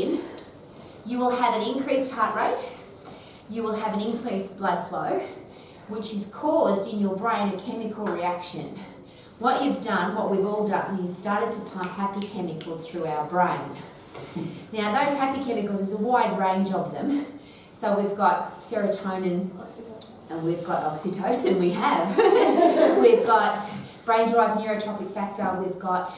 in, you will have an increased heart rate, you will have an increased blood flow, which is caused in your brain a chemical reaction. What you've done, what we've all done, is started to pump happy chemicals through our brain. Now, those happy chemicals, there's a wide range of them. So we've got serotonin, and we've got oxytocin, we've got brain-derived neurotropic factor, we've got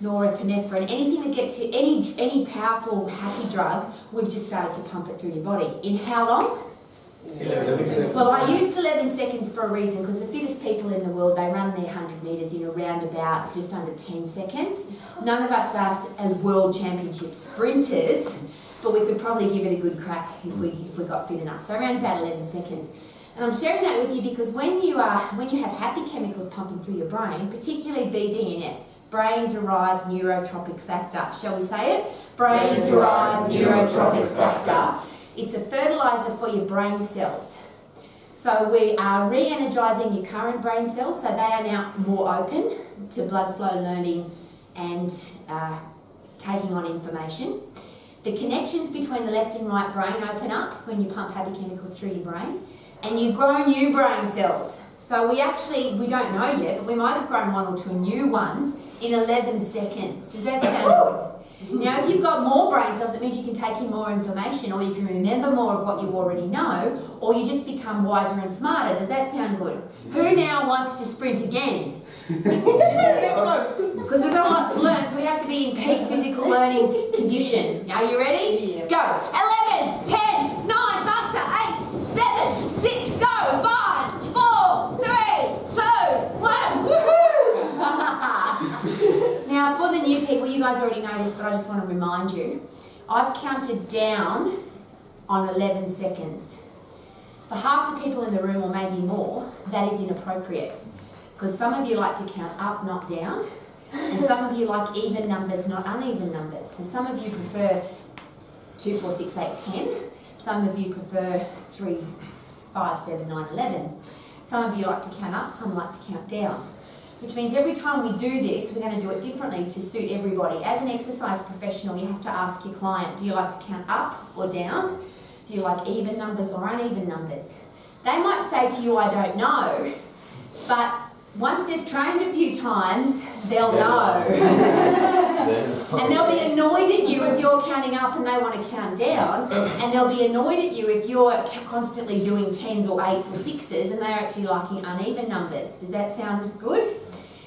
norepinephrine, anything that gets you, any powerful happy drug, we've just started to pump it through your body. In how long? 11 seconds. Well, I used 11 seconds for a reason, because the fittest people in the world, they run their 100 metres in around about just under 10 seconds. None of us are world championship sprinters, but we could probably give it a good crack if we got fit enough. So around about 11 seconds. And I'm sharing that with you because when you have happy chemicals pumping through your brain, particularly BDNF, brain-derived neurotropic factor, shall we say it? Brain-derived neurotropic factor. It's a fertilizer for your brain cells. So we are re-energising your current brain cells, so they are now more open to blood flow, learning and taking on information. The connections between the left and right brain open up when you pump happy chemicals through your brain, and you grow new brain cells. So we don't know yet, but we might have grown 1 or 2 new ones in 11 seconds. Does that sound good? Now, if you've got more brain cells, it means you can take in more information, or you can remember more of what you already know, or you just become wiser and smarter. Does that sound good? Who now wants to sprint again? Because we've got a lot to learn, so we have to be in peak physical learning condition. Are you ready? Yeah. Go. 11, 10, 9, faster, 8, 7, 6, go. 5, 4, 3, 2, 1. Woohoo! Now, for the new people, you guys already know this, but I just want to remind you, I've counted down on 11 seconds. For half the people in the room, or maybe more, that is inappropriate. Because some of you like to count up, not down, and some of you like even numbers, not uneven numbers. So some of you prefer 2, 4, 6, 8, 10. Some of you prefer 3, 5, 7, 9, 11. Some of you like to count up, some like to count down. Which means every time we do this, we're going to do it differently to suit everybody. As an exercise professional, you have to ask your client, do you like to count up or down? Do you like even numbers or uneven numbers? They might say to you, I don't know, but once they've trained a few times, they'll know. And they'll be annoyed at you if you're counting up and they want to count down, and they'll be annoyed at you if you're constantly doing 10s or 8s or 6s and they're actually liking uneven numbers. Does that sound good?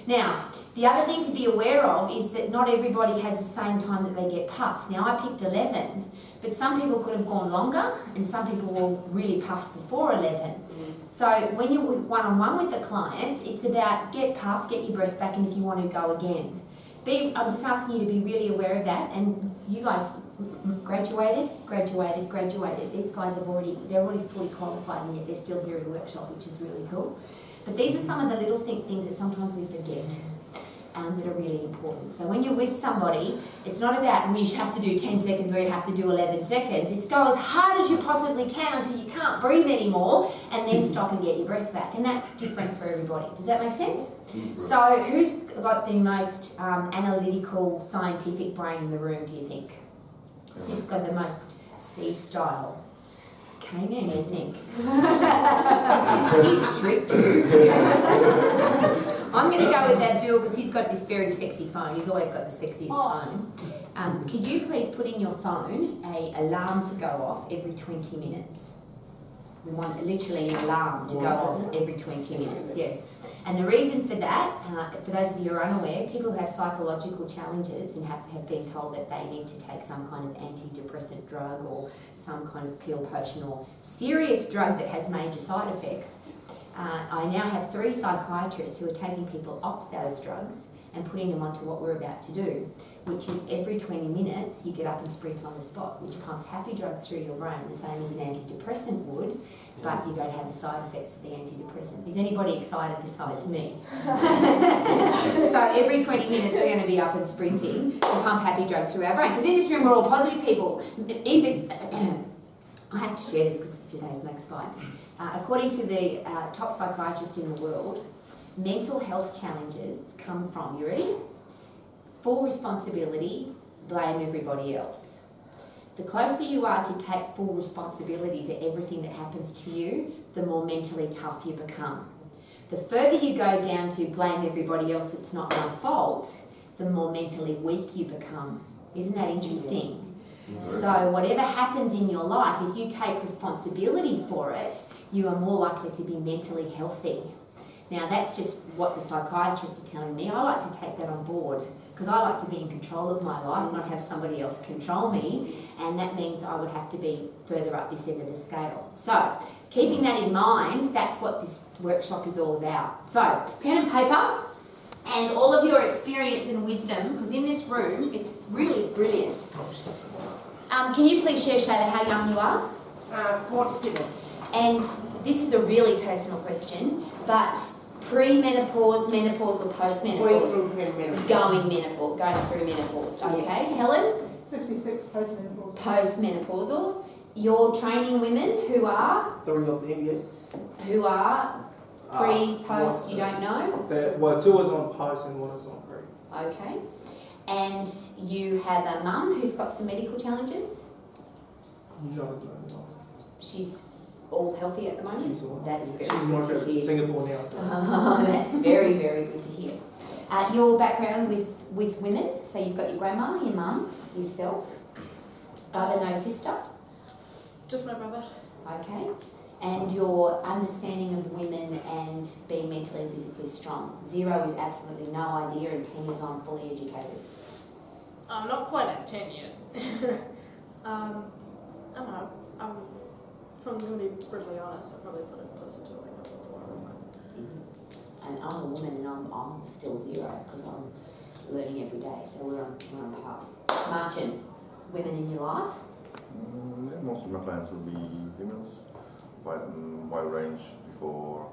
Now, the other thing to be aware of is that not everybody has the same time that they get puffed. Now, I picked 11, but some people could have gone longer, and some people were really puffed before 11. So when you're one-on-one with the client, it's about get puffed, get your breath back, and if you want to go again. I'm just asking you to be really aware of that, and you guys graduated. These guys they're already fully qualified, and yet they're still here at a workshop, which is really cool. But these are some of the little things that sometimes we forget that are really important. So when you're with somebody, it's not about you have to do 10 seconds or you have to do 11 seconds. It's go as hard as you possibly can until you can't breathe anymore, and then stop and get your breath back. And that's different for everybody. Does that make sense? So who's got the most analytical, scientific brain in the room, do you think? Who's got the most C-style? Came in, you think? He's tricked you. I'm going to go with that dual because he's got this very sexy phone. He's always got the sexiest phone. Could you please put in your phone an alarm to go off every 20 minutes? We want literally an alarm to go off every 20 minutes, yes. And the reason for that, for those of you who are unaware, people who have psychological challenges and have been told that they need to take some kind of antidepressant drug or some kind of pill, potion or serious drug that has major side effects, I now have 3 psychiatrists who are taking people off those drugs and putting them onto what we're about to do, which is every 20 minutes you get up and sprint on the spot, which pumps happy drugs through your brain, the same as an antidepressant would, but you don't have the side effects of the antidepressant. Is anybody excited besides me? So every 20 minutes we're going to be up and sprinting to pump happy drugs through our brain. Because in this room we're all positive people. Even I have to share this because today's Max Bite. According to the top psychiatrists in the world, mental health challenges come from, you ready? Full responsibility, blame everybody else. The closer you are to take full responsibility to everything that happens to you, the more mentally tough you become. The further you go down to blame everybody else, it's not my fault, the more mentally weak you become. Isn't that interesting? So whatever happens in your life, if you take responsibility for it, you are more likely to be mentally healthy. Now that's just what the psychiatrists are telling me. I like to take that on board because I like to be in control of my life, not have somebody else control me, and that means I would have to be further up this end of the scale. So keeping that in mind, that's what this workshop is all about. So pen and paper and all of your experience and wisdom, because in this room it's really brilliant. Can you please share, Shayla, how young you are? 47. And this is a really personal question, but pre-menopause, menopause or post-menopause? Going through menopause. Going through menopause. Okay, Helen? 66 postmenopause. Post-menopausal. You're training women who are? 3 of them, yes. Who are pre, post, you don't know? Well, 2 is on post and 1 is on pre. Okay. And you have a mum who's got some medical challenges? No. She's all healthy at the moment? She's all That's very She's good more to hear. Singapore now. So. That's very, very good to hear. Your background with women, so you've got your grandma, your mum, yourself, brother, no sister? Just my brother. Okay. And your understanding of women and being mentally and physically strong. 0 is absolutely no idea, and 10 is I'm fully educated. I'm not quite at 10 yet. I don't know. If I'm going to be brutally honest, I'll probably put it closer to like a 4 or 5. And I'm a woman and I'm still 0 because I'm learning every day, so we're on par. Martin, women in your life? Most of my clients will be females. Wide range before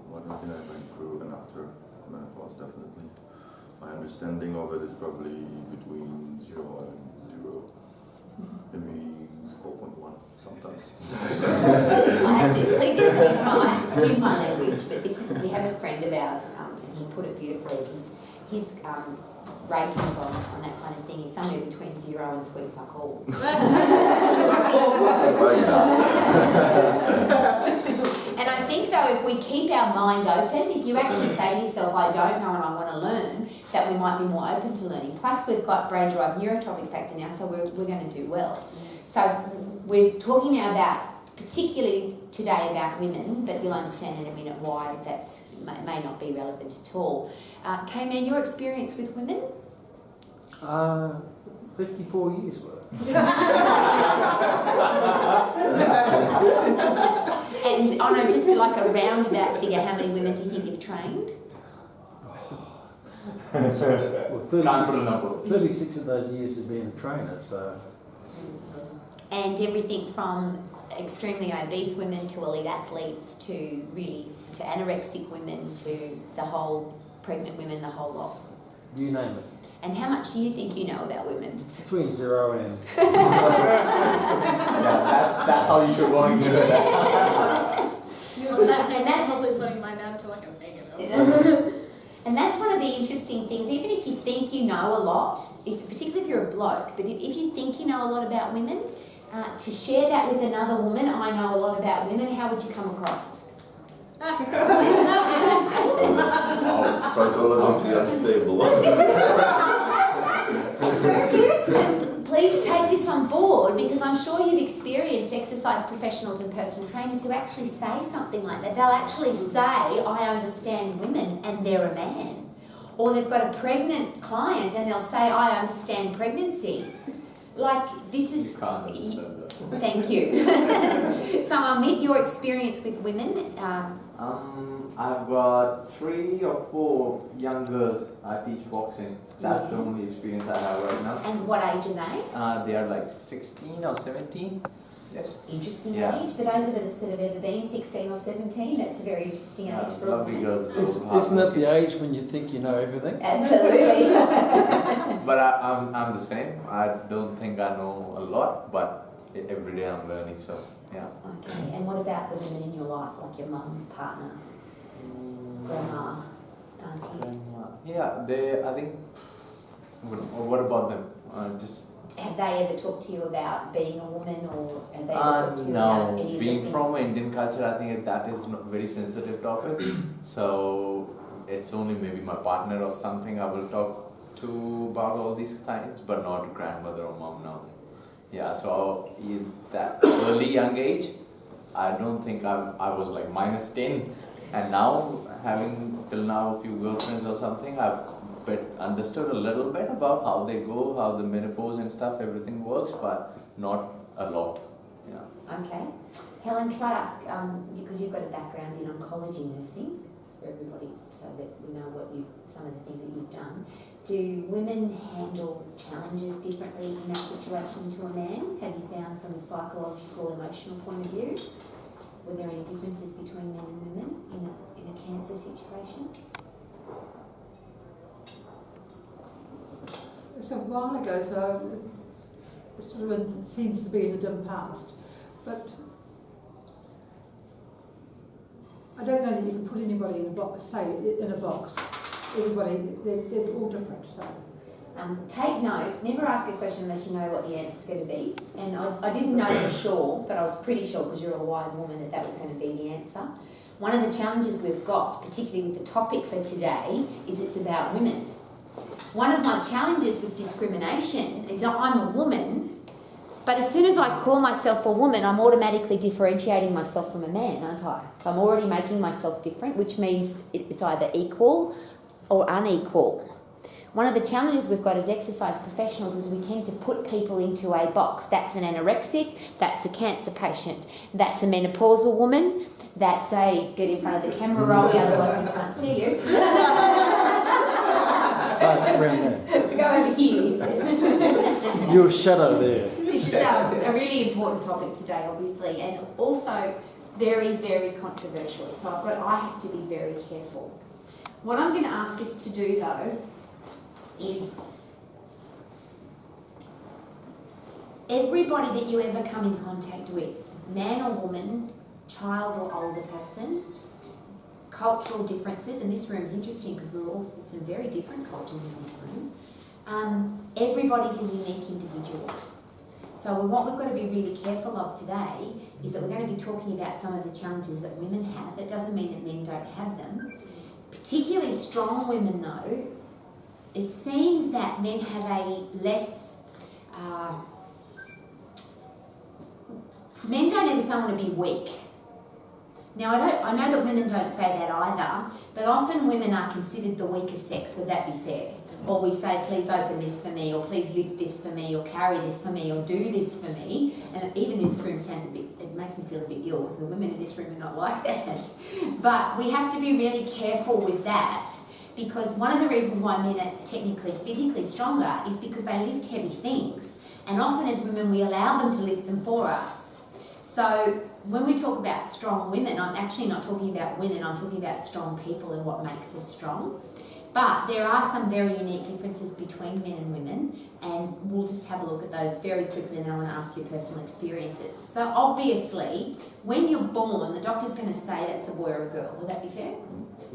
what everything I'm going through and after menopause, definitely. My understanding of it is probably between 0 and 0, maybe 4.1 sometimes. I have to, please excuse my language, but we have a friend of ours, and he put it beautifully. His ratings on that kind of thing is somewhere between 0 and sweet fuck all. And I think though, if we keep our mind open, if you actually say to yourself, I don't know and I want to learn, that we might be more open to learning. Plus we've got brain drive neurotropic factor now, so we're going to do well. So we're talking now about, particularly today, about women, but you'll understand in a minute why that may not be relevant at all. K-Man, your experience with women? 54 years worth. And on just like a roundabout figure, how many women do you think you've trained? Well, 36 of those years have been a trainer, so. And everything from extremely obese women to elite athletes to anorexic women to the whole pregnant women, the whole lot. You name it. And how much do you think you know about women? Between 0 and. That's how you should want to do it. That's probably putting mine down to like a negative. And that's one of the interesting things. Even if you think you know a lot, particularly if you're a bloke, but if you think you know a lot about women, to share that with another woman, I know a lot about women, how would you come across? Psychologically unstable. Please take this on board, because I'm sure you've experienced exercise professionals and personal trainers who actually say something like that. They'll actually say, I understand women, and they're a man. Or they've got a pregnant client and they'll say, I understand pregnancy. Like, this is... You can't understand that. Thank you. So, Amit, your experience with women? I've got 3 or 4 young girls I teach boxing. That's the only experience I have right now. And what age are they? They are like 16 or 17. Yes. Interesting Yeah. age. For those of us that have ever been 16 or 17, that's a very interesting age for a lovely woman. girls. Isn't that the age when you think you know everything? Absolutely. But I'm the same. I don't think I know a lot, but every day I'm learning. So yeah. Okay. And what about the women in your life, like your mum, partner, grandma, aunties? Yeah, I think. What about them? Just have they ever talked to you about being a woman, or have they ever talked to you about any of the Being things? from Indian culture, I think that is a very sensitive topic. So it's only maybe my partner or something I will talk to about all these things, but not grandmother or mom, no. Yeah, so in that early young age, I don't think I was like -10, and now having till now a few girlfriends or something, I've understood a little bit about how they go, how the menopause and stuff, everything works, but not a lot. Yeah. Okay. Helen, can I ask, because you've got a background in oncology nursing, for everybody, so that we know some of the things that you've done. Do women handle challenges differently in that situation to a man? Have you found from a psychological, emotional point of view? Were there any differences between men and women in a cancer situation? It's a while ago, so it sort of seems to be in the dim past. But I don't know that you can put anybody in a box, say in a box. Everybody, they're all different. So take note, never ask a question unless you know what the answer's going to be. And I didn't know for sure, but I was pretty sure, because you're a wise woman, that was going to be the answer. One of the challenges we've got, particularly with the topic for today, is it's about women. One of my challenges with discrimination is that I'm a woman, but as soon as I call myself a woman, I'm automatically differentiating myself from a man, aren't I? So I'm already making myself different, which means it's either equal or unequal. One of the challenges we've got as exercise professionals is we tend to put people into a box. That's an anorexic, that's a cancer patient, that's a menopausal woman, that's a, get in front of the camera, Rowie, otherwise we can't see you. Around there. Go over here, you said. Your shadow there. This is a really important topic today, obviously, and also very, very controversial. So I have to be very careful. What I'm going to ask us to do, though, is everybody that you ever come in contact with, man or woman, child or older person, cultural differences, and this room is interesting because we're all some very different cultures in this room. Everybody's a unique individual. So what we've got to be really careful of today is that we're going to be talking about some of the challenges that women have. It doesn't mean that men don't have them. Particularly strong women, though, it seems that men have a less... men don't ever want to be weak. Now, I know that women don't say that either, but often women are considered the weaker sex. Would that be fair? Or we say, please open this for me, or please lift this for me, or carry this for me, or do this for me. And even this room sounds a bit, it makes me feel a bit ill because the women in this room are not like that. But we have to be really careful with that, because one of the reasons why men are technically physically stronger is because they lift heavy things. And often as women, we allow them to lift them for us. So when we talk about strong women, I'm actually not talking about women, I'm talking about strong people and what makes us strong. But there are some very unique differences between men and women, and we'll just have a look at those very quickly, and then I want to ask your personal experiences. So obviously, when you're born, the doctor's going to say that's a boy or a girl. Would that be fair?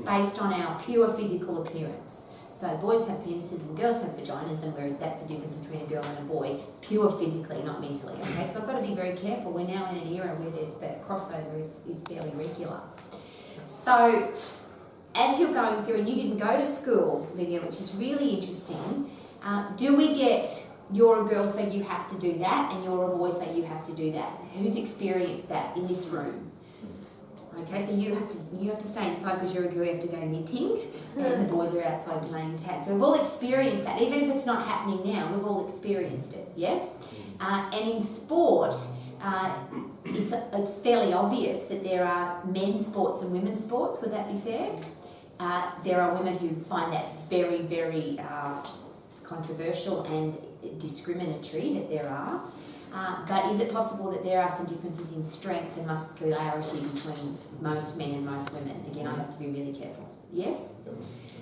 Based on our pure physical appearance. So boys have penises and girls have vaginas, and that's the difference between a girl and a boy, pure physically, not mentally. Okay, so I've got to be very careful. We're now in an era where that crossover is fairly regular. So as you're going through, and you didn't go to school, Lydia, which is really interesting, do we get you're a girl so you have to do that, and you're a boy so you have to do that? Who's experienced that in this room? Okay, so you have to stay inside because you're a girl, you have to go knitting, and the boys are outside playing tag. So we've all experienced that. Even if it's not happening now, we've all experienced it, yeah? And in sport, it's fairly obvious that there are men's sports and women's sports. Would that be fair? There are women who find that very, very controversial and discriminatory, that there are. But is it possible that there are some differences in strength and muscularity between most men and most women? Again, I have to be really careful. Yes?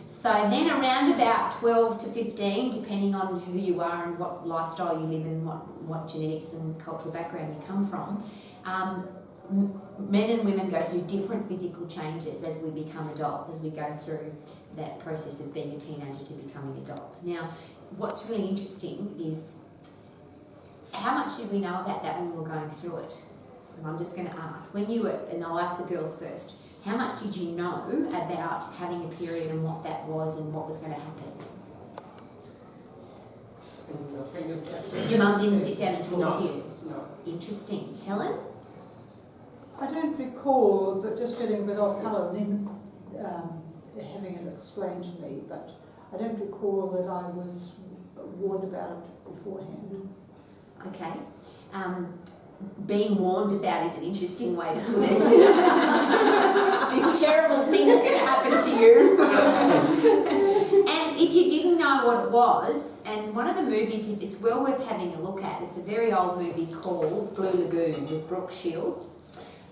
So then around about 12 to 15, depending on who you are and what lifestyle you live in, what genetics and cultural background you come from, men and women go through different physical changes as we become adults, as we go through that process of being a teenager to becoming adult. Now, what's really interesting is how much did we know about that when we were going through it? And I'm just going to ask, when you were, and I'll ask the girls first, how much did you know about having a period and what that was and what was going to happen? Your mum didn't sit down and talk to you? No. Interesting. Helen? I don't recall, but just getting a bit off colour and then having it explained to me, but I don't recall that I was warned about it beforehand. Okay. Being warned about is an interesting way to put it. This terrible thing's going to happen to you. And if you didn't know what it was, and one of the movies, it's well worth having a look at, it's a very old movie called Blue Lagoon with Brooke Shields.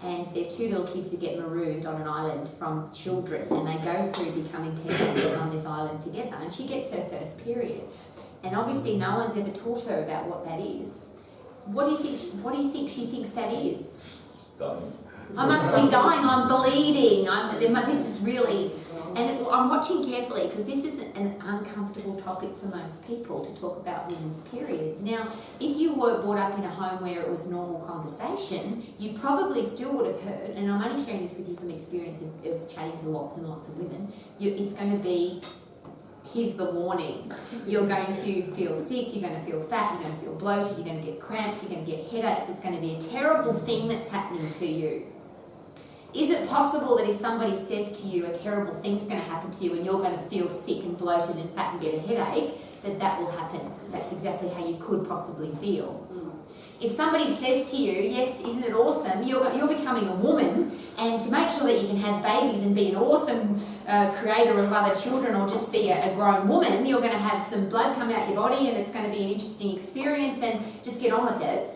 And they're two little kids who get marooned on an island from children, and they go through becoming teenagers on this island together. And she gets her first period. And obviously no one's ever taught her about what that is. What do you think she thinks that is? Dying. I must be dying, I'm bleeding, this is really... And I'm watching carefully because this is an uncomfortable topic for most people to talk about women's periods. Now, if you were brought up in a home where it was normal conversation, you probably still would have heard, and I'm only sharing this with you from experience of chatting to lots and lots of women, it's going to be... Here's the warning. You're going to feel sick, you're going to feel fat, you're going to feel bloated, you're going to get cramps, you're going to get headaches. It's going to be a terrible thing that's happening to you. Is it possible that if somebody says to you a terrible thing's going to happen to you and you're going to feel sick and bloated and fat and get a headache, that will happen? That's exactly how you could possibly feel. If somebody says to you, yes, isn't it awesome, you're becoming a woman, and to make sure that you can have babies and be an awesome creator of other children or just be a grown woman, you're going to have some blood come out your body and it's going to be an interesting experience and just get on with it.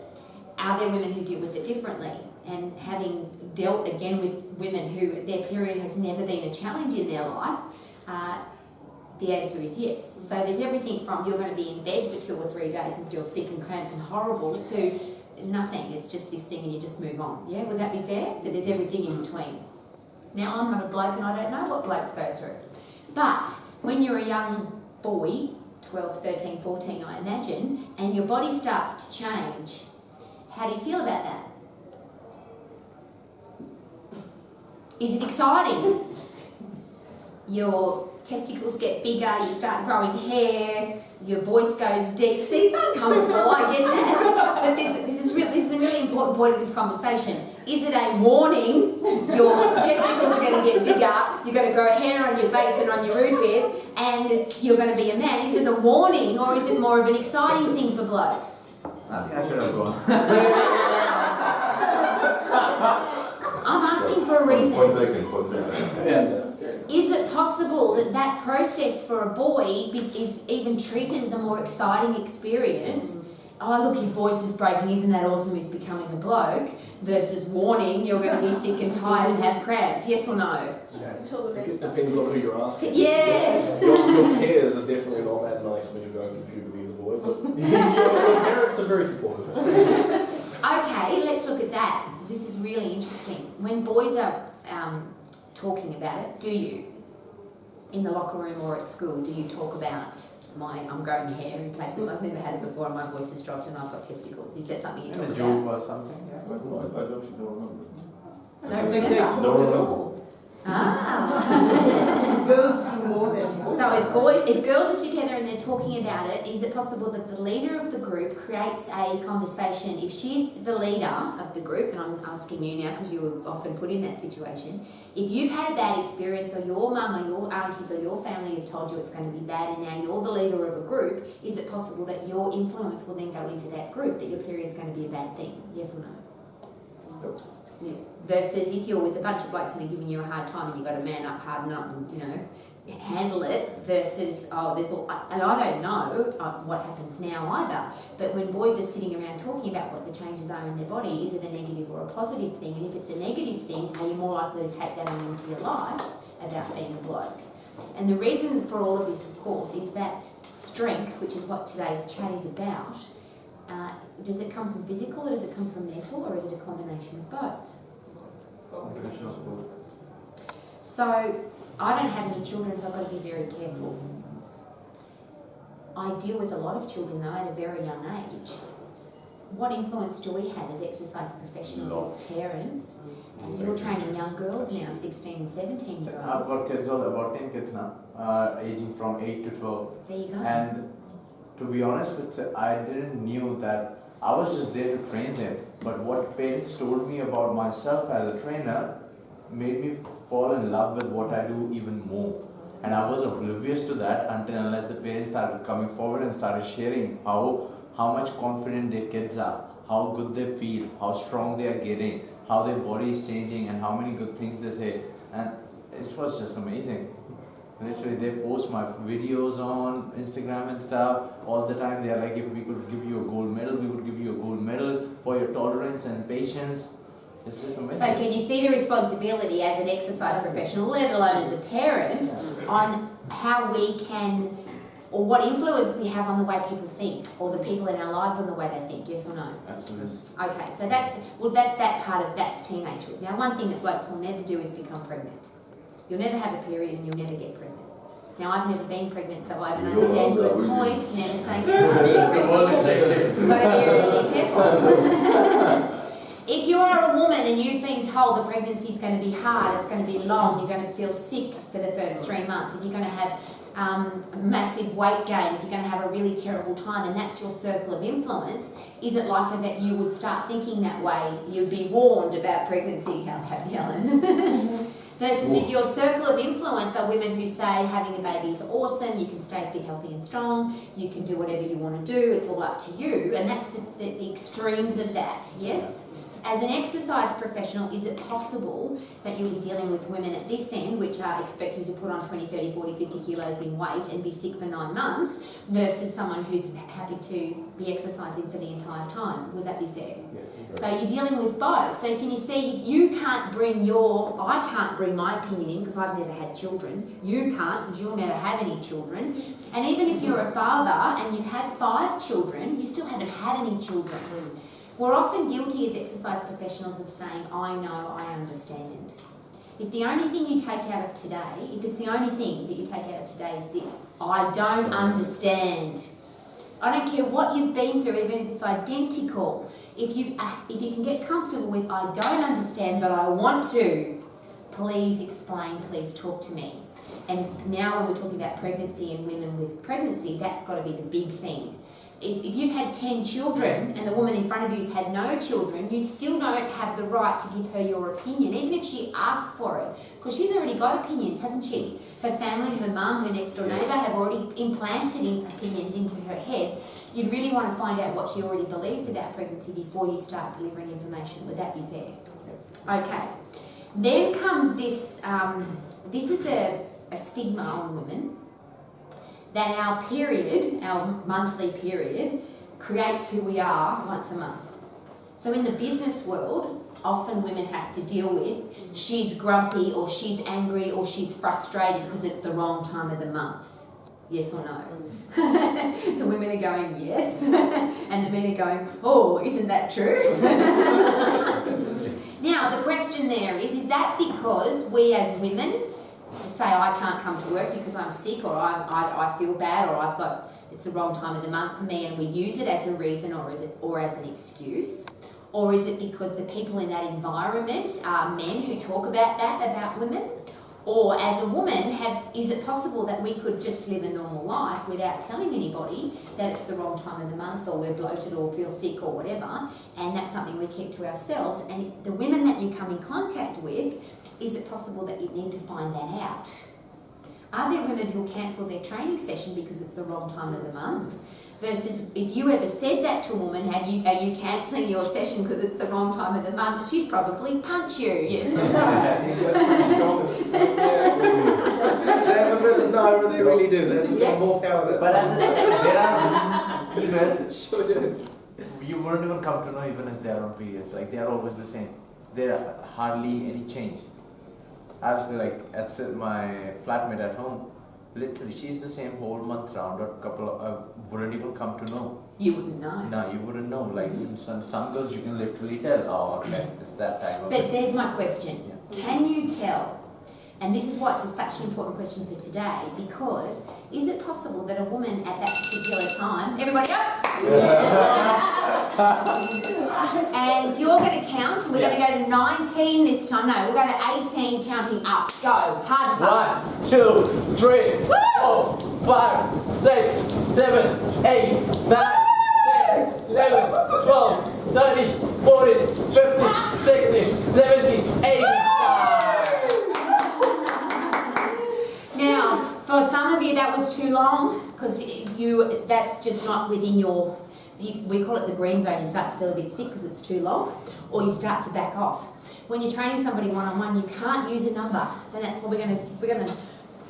Are there women who deal with it differently? And having dealt again with women who their period has never been a challenge in their life, the answer is yes. So there's everything from you're going to be in bed for 2 or 3 days and feel sick and cramped and horrible to nothing. It's just this thing and you just move on. Yeah, would that be fair? That there's everything in between. Now, I'm not a bloke and I don't know what blokes go through. But when you're a young boy, 12, 13, 14, I imagine, and your body starts to change, how do you feel about that? Is it exciting? Your testicles get bigger, you start growing hair, your voice goes deep. See, it's uncomfortable, I get that. But this is a really important point of this conversation. Is it a warning? Your testicles are going to get bigger, you're going to grow hair on your face and on your root bit, and you're going to be a man. Is it a warning, or is it more of an exciting thing for blokes? I think I should have gone. I'm asking for a reason. Point taken. Is it possible that process for a boy is even treated as a more exciting experience? Oh, look, his voice is breaking, isn't that awesome, he's becoming a bloke, versus warning, you're going to be sick and tired and have cramps, yes or no? Until the next It depends on who you're asking. Yes! Your peers are definitely not as nice when you're going through puberty as a boy, but your parents are very supportive. Okay, let's look at that. This is really interesting. When boys are talking about it, do you? In the locker room or at school, do you talk about I'm growing hair in places I've never had it before and my voice has dropped and I've got testicles? Is that something you talk In a about? joke or something? Yeah. I don't remember. Don't think they remember. talk at all. Ah. Girls do more than So if girls are together and they're talking about it, is it possible that the leader of the group creates a conversation? If she's the leader of the group, and I'm asking you now because you were often put in that situation, if you've had a bad experience or your mum or your aunties or your family have told you it's going to be bad and now you're the leader of a group, is it possible that your influence will then go into that group, that your period's going to be a bad thing? Yes or no? Yep. Yeah. Versus if you're with a bunch of blokes and they're giving you a hard time and you've got to man up, harden up and, handle it, versus, and I don't know what happens now either, but when boys are sitting around talking about what the changes are in their body, is it a negative or a positive thing? And if it's a negative thing, are you more likely to take that on into your life about being a bloke? And the reason for all of this, of course, is that strength, which is what today's chat is about, does it come from physical or does it come from mental, or is it a combination of both? So I don't have any children, so I've got to be very careful. I deal with a lot of children though at a very young age, what influence do we have as exercise professionals, Lot. as parents, as you're training young girls now, 16 and 17 year I've olds? got kids, about 10 kids now, aging from 8 to 12. There you go. And to be honest with you, I didn't knew that I was just there to train them. But what parents told me about myself as a trainer made me fall in love with what I do even more. And I was oblivious to that until unless the parents started coming forward and started sharing how much confident their kids are, how good they feel, how strong they are getting, how their body is changing, and how many good things they say. And it was just amazing. Literally, they post my videos on Instagram and stuff all the time. They are like, if we could give you a gold medal, we would give you a gold medal for your tolerance and patience. It's just amazing. So can you see the responsibility as an exercise professional, let alone as a parent, on how we can, or what influence we have on the way people think, or the people in our lives on the way they think, yes or no? Absolutely. Okay, so that's that part of, that's teenagehood. Now one thing that blokes will never do is become pregnant. You'll never have a period and you'll never get pregnant. Now I've never been pregnant, so I don't understand good point, never say never. You've got to be really careful. If you are a woman and you've been told the pregnancy is going to be hard, it's going to be long, you're going to feel sick for the first 3 months, if you're going to have massive weight gain, if you're going to have a really terrible time, and that's your circle of influence, is it likely that you would start thinking that way? You'd be warned about pregnancy, Helen. Versus if your circle of influence are women who say having a baby is awesome, you can stay fit, healthy and strong, you can do whatever you want to do, it's all up to you, and that's the extremes of that, yes? As an exercise professional, is it possible that you'll be dealing with women at this end, which are expected to put on 20, 30, 40, 50 kilos in weight and be sick for 9 months, versus someone who's happy to be exercising for the entire time? Would that be fair? Yeah. So you're dealing with both. So can you see, I can't bring my opinion in because I've never had children. You can't because you'll never have any children. And even if you're a father and you've had 5 children, you still haven't had any children. We're often guilty as exercise professionals of saying, I know, I understand. If the only thing you take out of today, if it's the only thing that you take out of today is this, I don't understand. I don't care what you've been through, even if it's identical. If you can get comfortable with, I don't understand, but I want to, please explain, please talk to me. And now when we're talking about pregnancy and women with pregnancy, that's got to be the big thing. If you've had 10 children and the woman in front of you's had no children, you still don't have the right to give her your opinion, even if she asks for it. Because she's already got opinions, hasn't she? Her family, her mum, her next door neighbour have already implanted opinions into her head. You'd really want to find out what she already believes about pregnancy before you start delivering information. Would that be fair? Okay. Then comes this, this is a stigma on women, that our period, our monthly period, creates who we are once a month. So in the business world, often women have to deal with, she's grumpy or she's angry or she's frustrated because it's the wrong time of the month. Yes or no? The women are going, yes, and the men are going, oh, isn't that true? Now, the question there is that because we as women say I can't come to work because I'm sick or I feel bad or it's the wrong time of the month for me, and we use it as a reason or as an excuse? Or is it because the people in that environment are men who talk about that about women? Or as a woman, is it possible that we could just live a normal life without telling anybody that it's the wrong time of the month or we're bloated or feel sick or whatever, and that's something we keep to ourselves? And the women that you come in contact with, is it possible that you need to find that out? Are there women who cancel their training session because it's the wrong time of the month? Versus if you ever said that to a woman, are you cancelling your session because it's the wrong time of the month? She'd probably punch you, yes or no? No, they really do. They've got more power than But there are females, you won't even come to know even if they are on periods. Like, they are always the same. There are hardly any change. I was like, at my flatmate at home, literally, she's the same whole month round, or wouldn't even come to know. You wouldn't know. No, you wouldn't know. Like, some girls you can literally tell, oh, okay, it's that time of But there's my question. Yeah. Can you tell? And this is why it's such an important question for today, because is it possible that a woman at that particular time, everybody up, And you're going to count, and we're going to go to 19 this time. No, we'll go to 18 counting up. Go. Hard and fast. 1, 2, 3, 4, 5, 6, 7, 8, 9, 10, 11, 12, 13, 14, 15, 16, 17, 18. Now, for some of you that was too long, because that's just not within your, we call it the green zone. You start to feel a bit sick because it's too long, or you start to back off. When you're training somebody one-on-one, you can't use a number, and that's what we're going to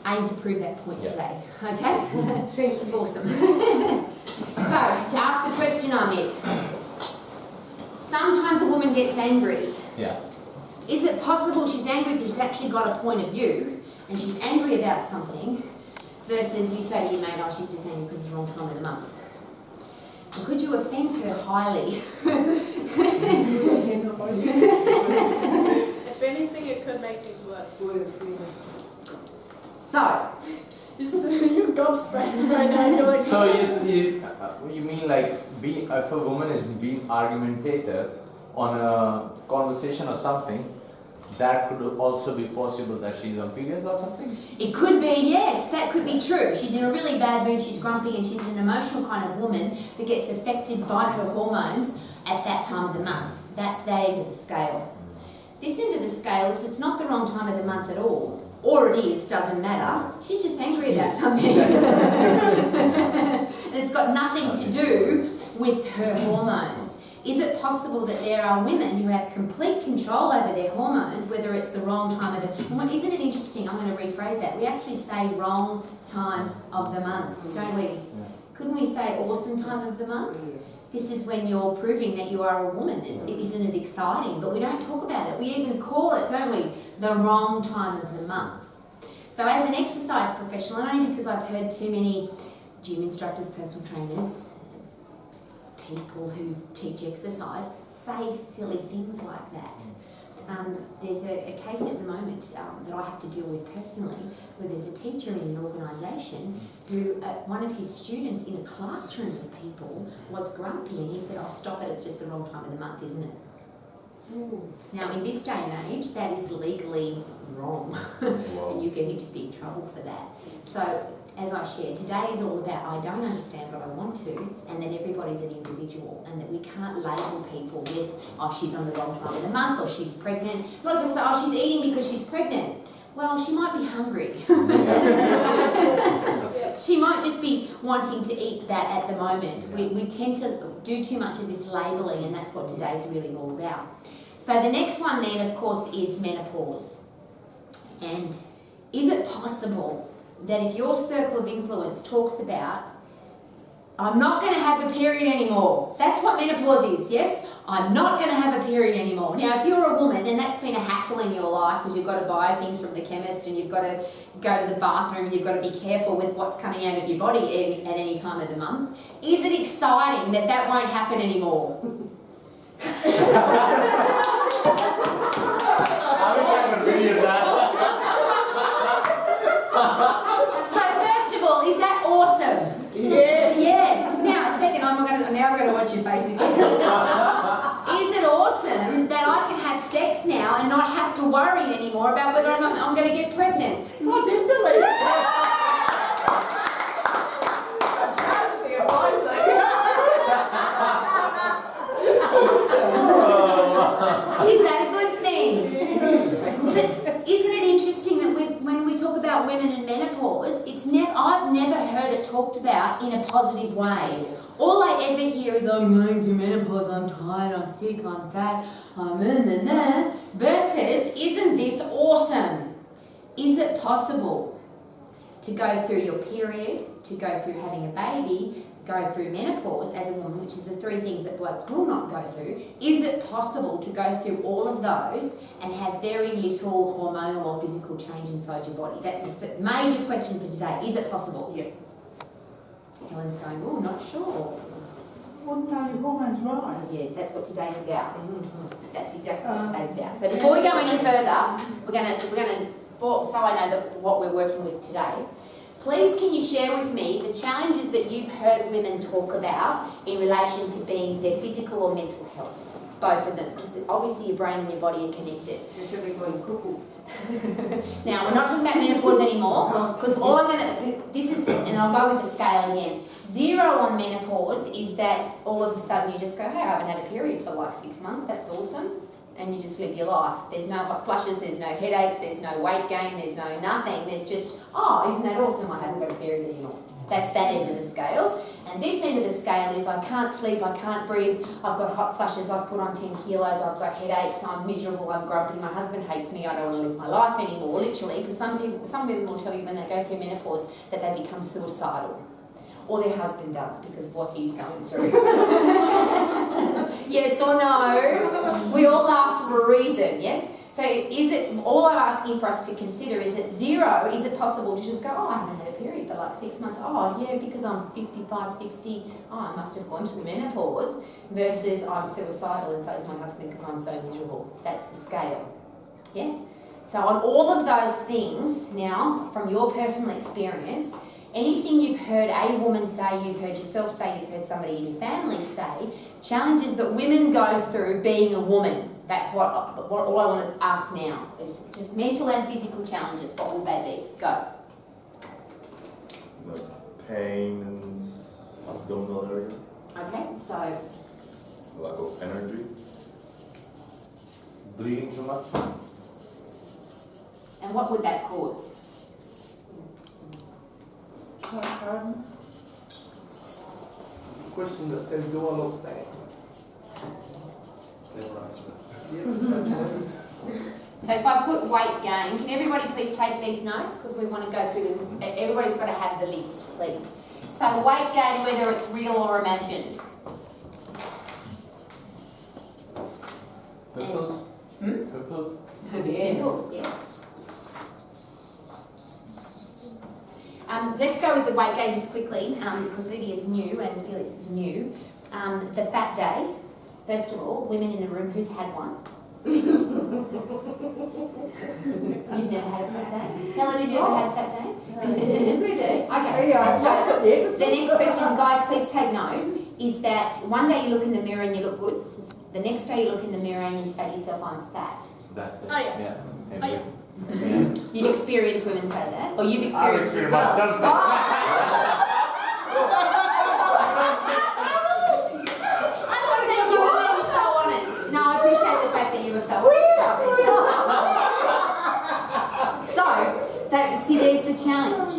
aim to prove that point today. Okay? Awesome. So, to ask the question, Ahmed, sometimes a woman gets angry. Yeah. Is it possible she's angry because she's actually got a point of view and she's angry about something, versus you say to your mate, oh, she's just angry because it's the wrong time of the month? And could you offend her highly? If anything, it could make things worse. So, You're gobsmacked right now. You're like, So you mean like if a woman is being argumentative on a conversation or something, that could also be possible that she's on periods or something? it could be, yes, that could be true. She's in a really bad mood, she's grumpy, and she's an emotional kind of woman that gets affected by her hormones at that time of the month. That's that end of the scale. This end of the scale is it's not the wrong time of the month at all. Or it is, doesn't matter. She's just angry about something. And it's got nothing to do with her hormones. Is it possible that there are women who have complete control over their hormones, whether it's the wrong time of the... And isn't it interesting? I'm going to rephrase that. We actually say wrong time of the month, don't we? Yeah. Couldn't we say awesome time of the month? This is when you're proving that you are a woman. Isn't it exciting? But we don't talk about it. We even call it, don't we, the wrong time of the month. So as an exercise professional, not only because I've heard too many gym instructors, personal trainers, people who teach exercise say silly things like that. There's a case at the moment that I have to deal with personally, where there's a teacher in an organisation who, one of his students in a classroom of people was grumpy, and he said, oh, stop it, it's just the wrong time of the month, isn't it? Now, in this day and age, that is legally wrong, and you get into big trouble for that. So, as I shared, today is all about I don't understand what I want to, and that everybody's an individual, and that we can't label people with, oh, she's on the wrong time of the month, or she's pregnant. A lot of people say, oh, she's eating because she's pregnant. Well, she might be hungry. She might just be wanting to eat that at the moment. We tend to do too much of this labelling, and that's what today's really all about. So the next one then, of course, is menopause. And is it possible that if your circle of influence talks about, I'm not going to have a period anymore. That's what menopause is, yes? I'm not going to have a period anymore. Now, if you're a woman and that's been a hassle in your life because you've got to buy things from the chemist and you've got to go to the bathroom and you've got to be careful with what's coming out of your body at any time of the month, is it exciting that that won't happen anymore? I wish I could video that. So first of all, is that awesome? Yes. Yes. Now, second, I'm going to watch your face again. Is it awesome that I can have sex now and not have to worry anymore about whether or not I'm going to get pregnant? Oh, definitely. Is that a good thing? But isn't it interesting that when we talk about women and menopause, I've never heard it talked about in a positive way. All I ever hear is, I'm going through menopause, I'm tired, I'm sick, I'm fat, I'm versus, isn't this awesome? Is it possible to go through your period, to go through having a baby, go through menopause as a woman, which is the three things that blokes will not go through? Is it possible to go through all of those and have very little hormonal or physical change inside your body? That's the major question for today. Is it possible? Yeah. Helen's going, oh, not sure. Well, no, your hormones rise. Yeah, that's what today's about. That's exactly what today's about. So before we go any further, we're going to so I know that what we're working with today, Please can you share with me the challenges that you've heard women talk about in relation to being their physical or mental health? Both of them, because obviously your brain and your body are connected. Is everybody cuckoo? Now, we're not talking about menopause anymore, because all I'm going to, this is, and I'll go with the scale again. 0 on menopause is that all of a sudden you just go, hey, I haven't had a period for like 6 months, that's awesome. And you just live your life. There's no hot flushes, there's no headaches, there's no weight gain, there's no nothing. There's just, oh, isn't that awesome? I haven't got a period anymore. That's that end of the scale. And this end of the scale is I can't sleep, I can't breathe, I've got hot flushes, I've put on 10 kilos, I've got headaches, I'm miserable, I'm grumpy, my husband hates me, I don't want to live my life anymore, literally. Because some women will tell you when they go through menopause that they become suicidal. Or their husband does because of what he's going through. Yes or no? We all laugh for a reason, yes? So is it, all I'm asking for us to consider is at 0, is it possible to just go, oh, I haven't had a period for like 6 months. Oh, yeah, because I'm 55, 60, oh, I must have gone through menopause. Versus I'm suicidal and so is my husband because I'm so miserable. That's the scale, yes? So on all of those things, now, from your personal experience, anything you've heard a woman say, you've heard yourself say, you've heard somebody in your family say, challenges that women go through being a woman. That's what all I want to ask now is just mental and physical challenges. What will they be? Go. The pains, abdominal area, Okay, so lack of energy, Bleeding too much? and what would that cause? The question that says, do I look fat? Never answer it. So if I put weight gain, can everybody please take these notes because we want to go through them. Everybody's got to have the list, please. So weight gain, whether it's real or imagined. Pimples? Pimples? Pimples, yeah. Let's go with the weight gain just quickly because Lydia's new and Felix is new. The fat day. First of all, women in the room, who's had one? You've never had a fat day? Helen, have you ever had a fat day? Every day. Okay. So the next question, guys, please take note, is that one day you look in the mirror and you look good. The next day you look in the mirror and you say to yourself, I'm fat. That's it. Oh, yeah. Yeah. Oh, yeah. Yeah. You've experienced women say that? Or you've experienced as well? Thank you for being so honest. No, I appreciate the fact that you were so honest. So see, there's the challenge.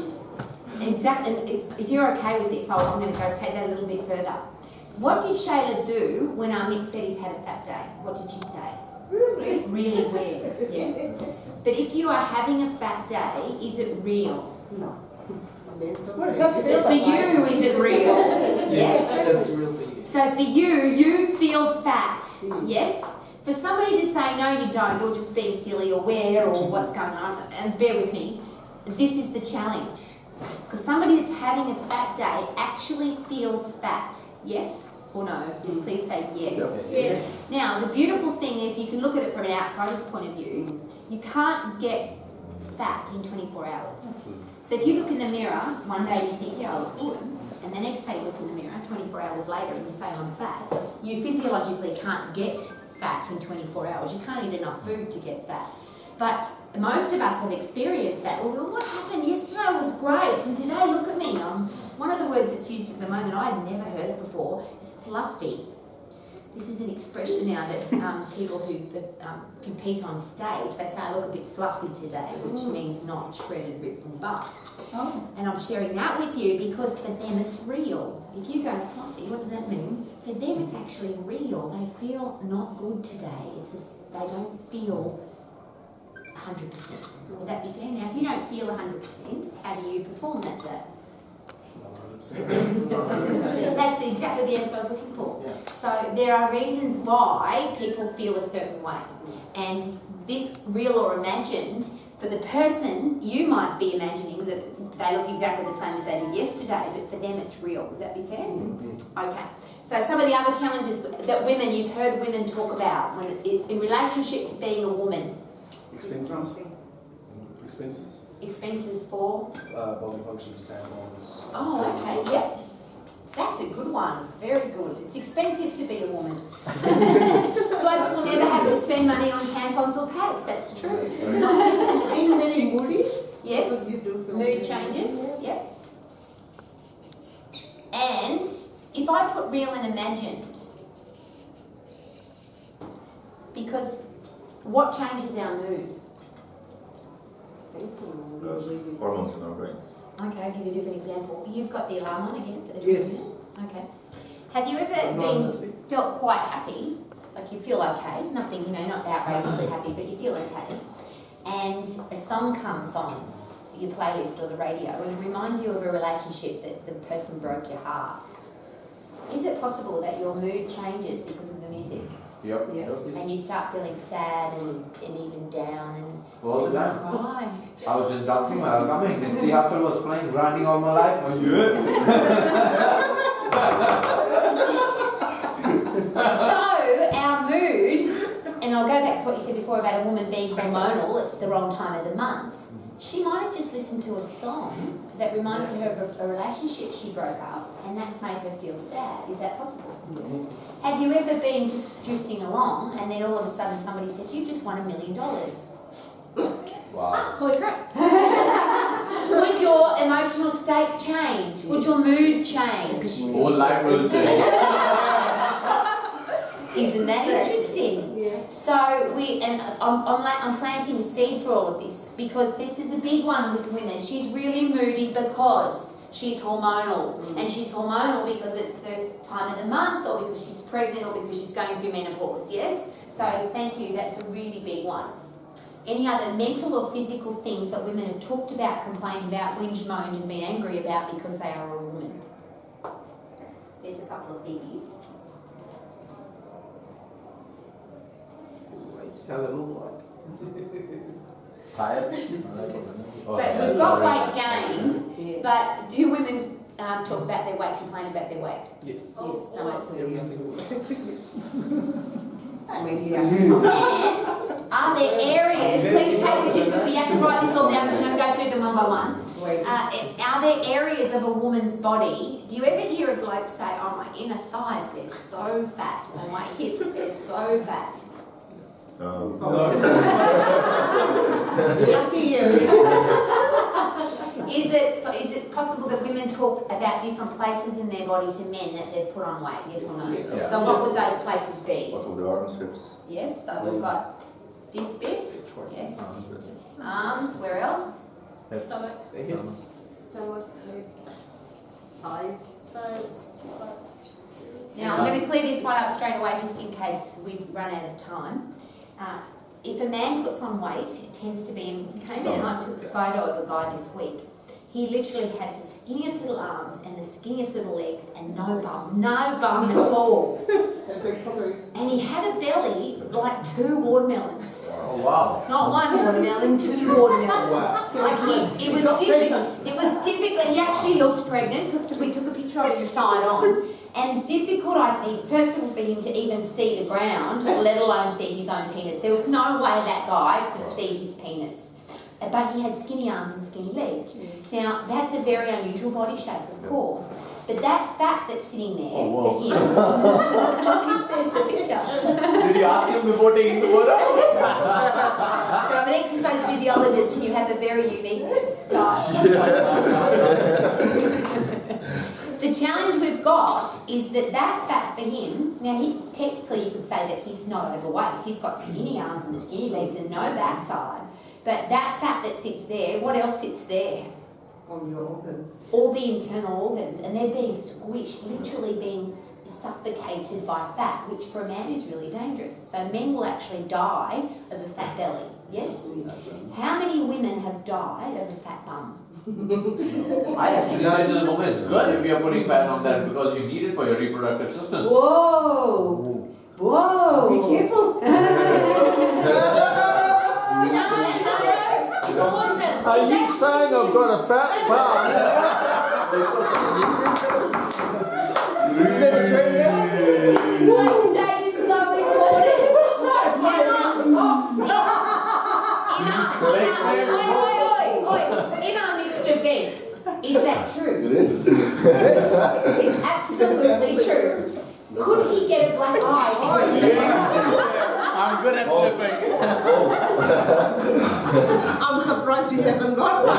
Exactly. And if you're okay with this, I'm going to go take that a little bit further. What did Shayla do when Mick said he's had a fat day? What did she say? Really weird. Yeah. But if you are having a fat day, is it real? No. For you, is it real? Yes. That's real for you. So for you feel fat. Yes. For somebody to say, no, you don't, you're just being silly or where or what's going on, and bear with me, this is the challenge. Because somebody that's having a fat day actually feels fat. Yes or no? Just please say yes. Yes. Now, the beautiful thing is you can look at it from an outsider's point of view. You can't get fat in 24 hours. So if you look in the mirror, one day and you think, yeah, I look good, and the next day you look in the mirror, 24 hours later, and you say, I'm fat, you physiologically can't get fat in 24 hours. You can't eat enough food to get fat. But most of us have experienced that. Well, what happened? Yesterday was great, and today, look at me. One of the words that's used at the moment, I had never heard it before, is fluffy. This is an expression now that people who compete on stage, they say, I look a bit fluffy today, which means not shredded, ripped and buff. Oh. And I'm sharing that with you because for them it's real. If you go fluffy, what does that mean? For them it's actually real. They feel not good today. They don't feel 100%. Would that be fair? Now, if you don't feel 100%, how do you perform that day? 100%. That's exactly the answer I was looking for. Yeah. So there are reasons why people feel a certain way. And this real or imagined, for the person, you might be imagining that they look exactly the same as they did yesterday, but for them it's real. Would that be fair? Okay. So some of the other challenges that you've heard women talk about in relationship to being a woman. Expenses. Expenses. Expenses for? Body functions, tampons. Oh, okay, yep. That's a good one. Very good. It's expensive to be a woman. Blokes will never have to spend money on tampons or pads. That's true. Being very moody? Yes. Because you do feel Mood very- changes. Yep. And if I put real and imagined, because what changes our mood? Hormones in our brains. Okay, I'll give you a different example. You've got the alarm on again for the 20 Yes. minutes? Okay. Have you ever Anonymously. felt quite happy? Like you feel okay, nothing, not outrageously happy, but you feel okay. And a song comes on your playlist or the radio and it reminds you of a relationship that the person broke your heart. Is it possible that your mood changes because of the music? Yep. Yeah. And you start feeling sad and even down and All the you time. cry? I was just dancing while coming. Then see Hustle was playing, grinding all my life. Oh, yeah. So our mood, and I'll go back to what you said before about a woman being hormonal, it's the wrong time of the month. She might have just listened to a song that reminded her of a relationship she broke up and that's made her feel sad. Is that possible? Have you ever been just drifting along and then all of a sudden somebody says, you've just won $1 million? Wow. Holy crap. Would your emotional state change? Would your mood change? Whole life will change. Isn't that interesting? Yeah. So I'm planting a seed for all of this because this is a big one with women. She's really moody because she's hormonal. And she's hormonal because it's the time of the month or because she's pregnant or because she's going through menopause, yes? So thank you, that's a really big one. Any other mental or physical things that women have talked about, complained about, whinge, moaned and been angry about because they are a woman? There's a couple of biggies. How they look like. Tired? So we've got weight gain, but do women talk about their weight, complain about their weight? Yes. Yes, no, Every single one. And are there areas, please take this in, we have to write this all down, we're going to go through them one by one. Are there areas of a woman's body, do you ever hear a bloke say, oh my inner thighs, they're so fat, or my hips, they're so fat? Is it possible that women talk about different places in their body to men that they've put on weight, yes or no? Yes. Yeah. So what would those places be? What of the arms, hips? Yes, so we've got this bit, yes. Arms, where else? Stomach, The hips. stomach, hips, thighs, toes, butt. Now, I'm going to clear this one up straight away just in case we run out of time. If a man puts on weight, it tends to be, and came in and I took a photo of a guy this week. He literally had the skinniest little arms and the skinniest little legs and no bum at all. And he had a belly like 2 watermelons. Oh, wow. Not 1 watermelon, 2 watermelons. Wow. Like it was difficult. It was difficult. He actually looked pregnant because we took a picture of him side on. And difficult, I think, first of all, for him to even see the ground, let alone see his own penis. There was no way that guy could see his penis. But he had skinny arms and skinny legs. Now, that's a very unusual body shape, of course. But that fat that's sitting there for him, there's the picture. Did you ask him before taking the photo? So I'm an exercise physiologist and you have a very unique style. The challenge we've got is that fat for him, now technically you could say that he's not overweight, he's got skinny arms and skinny legs and no backside, but that fat that sits there, what else sits there? All your organs. All the internal organs, and they're being squished, literally being suffocated by fat, which for a man is really dangerous. So men will actually die of a fat belly, yes? How many women have died of a fat bum? I actually say to the woman, it's good if you're putting fat on that because you need it for your reproductive systems. Whoa! Whoa! Be careful. It's awesome. Are It's you actually- saying I've got a fat bum? This is why today is so important. Oi, Is that true? It is. It's absolutely true. Could he get a black eye? I'm good at slipping. I'm surprised he hasn't got one.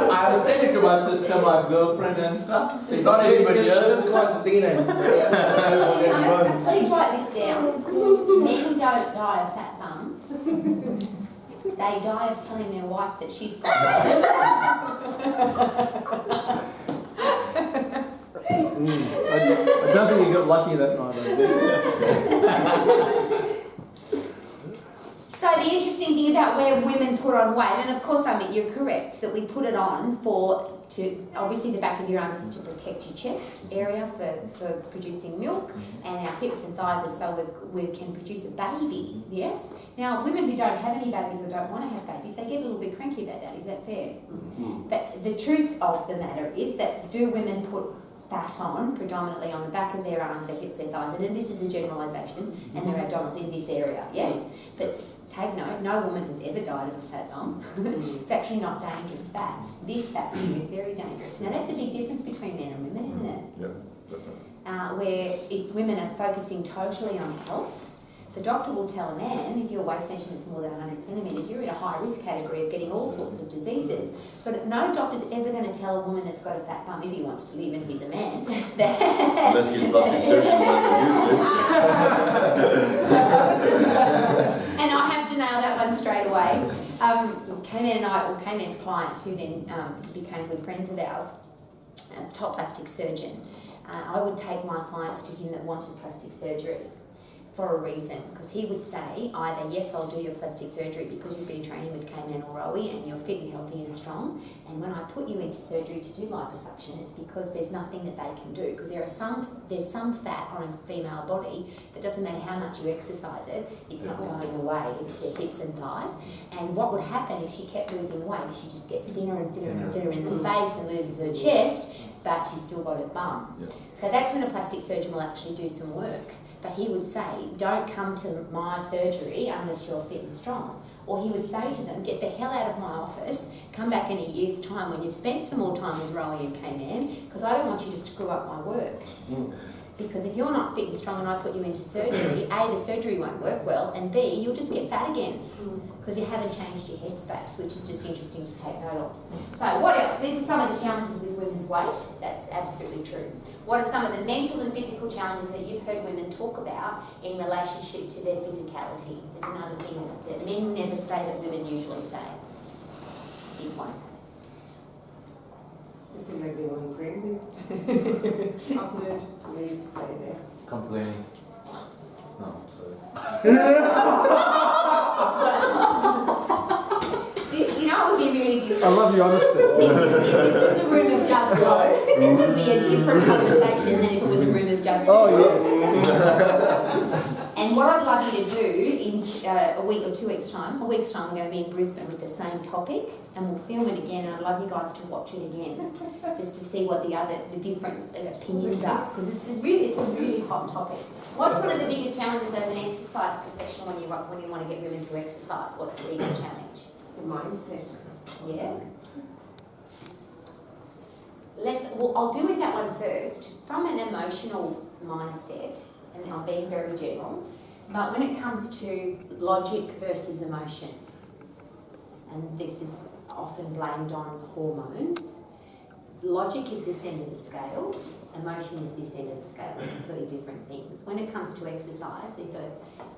I will send it to my sister, my girlfriend and stuff. See, not anybody else. There's quite a teenagers. Please write this down. Men don't die of fat bums. They die of telling their wife that she's got one. I don't think you got lucky that night, So the interesting thing about where women put on weight, and of course, I mean, you're correct that we put it on obviously the back of your arms is to protect your chest area for producing milk, and our hips and thighs are so we can produce a baby, yes? Now, women who don't have any babies or don't want to have babies, they get a little bit cranky about that, is that fair? But the truth of the matter is that do women put fat on, predominantly on the back of their arms, their hips, their thighs, and this is a generalisation, and their abdominals in this area, yes? But take note, no woman has ever died of a fat bum. It's actually not dangerous fat. This fat here is very dangerous. Now that's a big difference between men and women, isn't it? Yeah, definitely. Where if women are focusing totally on health, the doctor will tell a man, if your waist measurement's more than 100 centimetres, you're in a high risk category of getting all sorts of diseases. But no doctor's ever going to tell a woman that's got a fat bum, if he wants to live and he's a man, that... Unless he's plastic surgeon when he uses. And I have to nail that one straight away. K-Man and I, or K-Man's client, who then became good friends of ours, a top plastic surgeon, I would take my clients to him that wanted plastic surgery for a reason, because he would say either, yes, I'll do your plastic surgery because you've been training with K-Man or Rowie and you're fit and healthy and strong, and when I put you into surgery to do liposuction, it's because there's nothing that they can do, because there's some fat on a female body that doesn't matter how much you exercise it, it's not going away, it's their hips and thighs, and what would happen if she kept losing weight, she just gets thinner and thinner and thinner in the face and loses her chest, but she's still got her bum. Yeah. So that's when a plastic surgeon will actually do some work. But he would say, don't come to my surgery unless you're fit and strong. Or he would say to them, get the hell out of my office, come back in a year's time when you've spent some more time with Rowie and K-Man, because I don't want you to screw up my work. Because if you're not fit and strong and I put you into surgery, A, the surgery won't work well, and B, you'll just get fat again. Because you haven't changed your headspace, which is just interesting to take note of. So what else? These are some of the challenges with women's weight. That's absolutely true. What are some of the mental and physical challenges that you've heard women talk about in relationship to their physicality? There's another thing that men never say that women usually say. Big one. I feel like they're going crazy. I've heard ladies say that. Complaining. No, sorry. You know, it would be really different. I love your honesty. If this was a room of just blokes, this would be a different conversation than if it was a room of just Oh, blokes. And what I'd love you to do in a week or 2 weeks' time, we're going to be in Brisbane with the same topic, and we'll film it again, and I'd love you guys to watch it again, just to see what the different opinions are, because it's a really hot topic. What's one of the biggest challenges as an exercise professional when you want to get women to exercise? What's the biggest challenge? The mindset. Yeah. I'll do with that one first. From an emotional mindset, and I'm being very general, but when it comes to logic versus emotion, and this is often blamed on hormones, logic is this end of the scale, emotion is this end of the scale, they're completely different things. When it comes to exercise,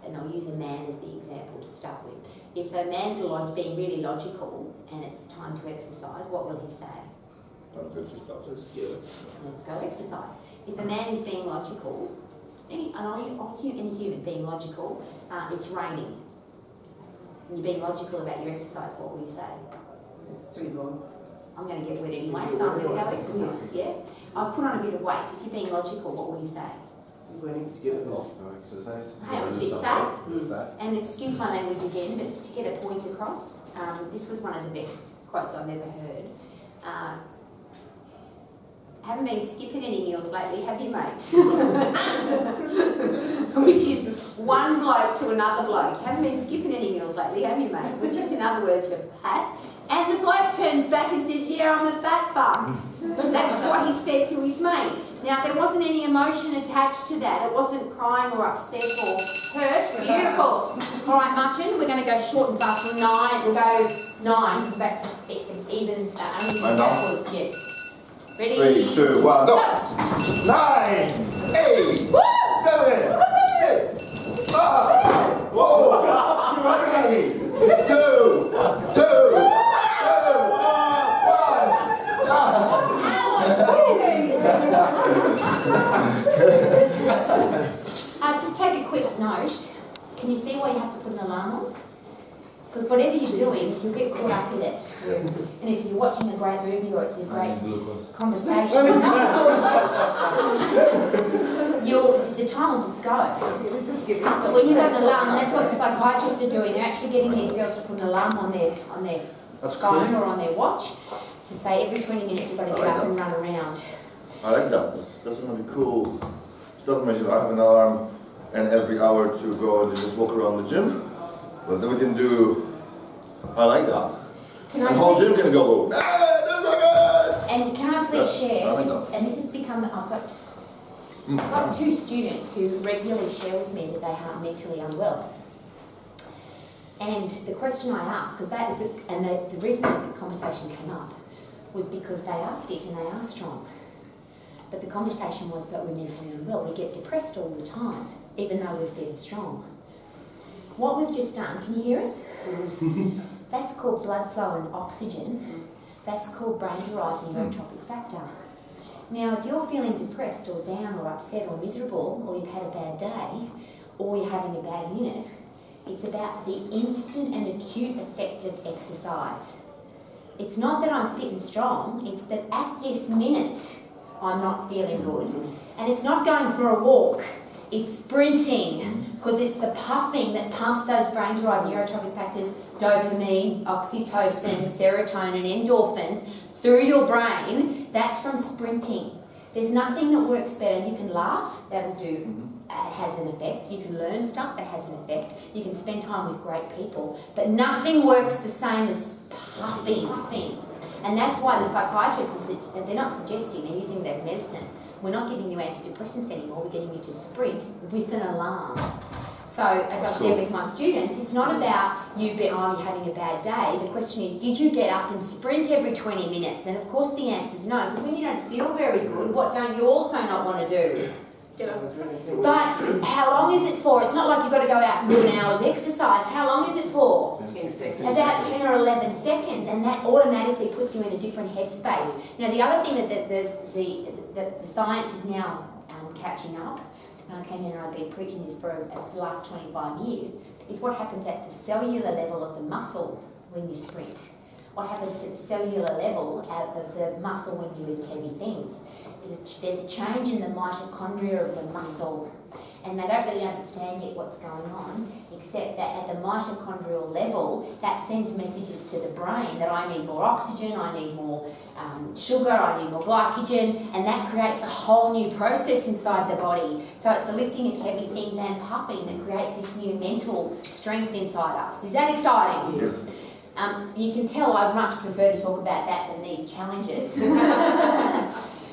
and I'll use a man as the example to start with, if a man's being really logical and it's time to exercise, what will he say? Let's go exercise. If a man is being logical, any human being logical, it's raining, and you're being logical about your exercise, what will you say? It's too long. I'm going to get wet anyway, so I'm going to go exercise, yeah? I've put on a bit of weight. If you're being logical, what will you say? So you're going to get it off. No exercise. Hey, I'm a bit fat. And excuse my language again, but to get a point across, this was one of the best quotes I've ever heard. Haven't been skipping any meals lately, have you, mate? Which is one bloke to another bloke. Haven't been skipping any meals lately, have you, mate? Which is, in other words, you're fat. And the bloke turns back and says, yeah, I'm a fat fuck. That's what he said to his mate. Now, there wasn't any emotion attached to that. It wasn't crying or upset or hurt. Beautiful. All right, Martin, we're going to go short and fast from 9. We'll go 9, because back to evens. Backwards, yes. Ready? 3, 2, 1, go! 9, 8, Woo! 7, 6, 5, whoa! 3, 2, 2, 1. Just take a quick note. Can you see why you have to put an alarm on? Because whatever you're doing, you'll get caught up in it. And if you're watching a great movie or it's a great conversation, the time will just go. So when you have an alarm, that's what the psychiatrists are doing. They're actually getting these girls to put an alarm on their phone or on their watch to say every 20 minutes you've got to get up and run around. I like that. That's going to be cool stuff. Imagine I have an alarm and every hour to go and just walk around the gym. But then we can do. I like that. The whole gym can go. Hey, that's so good! And can I please share? I like This has become. I've got 2 students who regularly share with me that they are mentally unwell. And the question I asked, because the reason that the conversation came up was because they are fit and they are strong. But the conversation was, but we're mentally unwell. We get depressed all the time, even though we're fit and strong. What we've just done, can you hear us? That's called blood flow and oxygen. That's called brain-derived neurotropic factor. Now, if you're feeling depressed or down or upset or miserable, or you've had a bad day, or you're having a bad minute, it's about the instant and acute effect of exercise. It's not that I'm fit and strong, it's that at this minute, I'm not feeling good. And it's not going for a walk, it's sprinting, because it's the puffing that pumps those brain-derived neurotropic factors, dopamine, oxytocin, serotonin, endorphins, through your brain. That's from sprinting. There's nothing that works better. You can laugh, that'll do, has an effect. You can learn stuff, that has an effect. You can spend time with great people. But nothing works the same as puffing. And that's why the psychiatrists, they're not suggesting, they're using it as medicine. We're not giving you antidepressants anymore, we're getting you to sprint with an alarm. So, as I share with my students, it's not about you having a bad day. The question is, did you get up and sprint every 20 minutes? And of course the answer is no, because when you don't feel very good, what don't you also not want to do? Get up and sprint. But how long is it for? It's not like you've got to go out and do an hour's exercise. How long is it for? 10 seconds. About 10 or 11 seconds, and that automatically puts you in a different headspace. Now, the other thing that the science is now catching up, I came in and I've been preaching this for the last 25 years, is what happens at the cellular level of the muscle when you sprint. What happens to the cellular level of the muscle when you lift heavy things. There's a change in the mitochondria of the muscle, and they don't really understand yet what's going on, except that at the mitochondrial level, that sends messages to the brain that I need more oxygen, I need more sugar, I need more glycogen, and that creates a whole new process inside the body. So it's the lifting of heavy things and puffing that creates this new mental strength inside us. Is that exciting? Yes. You can tell I'd much prefer to talk about that than these challenges.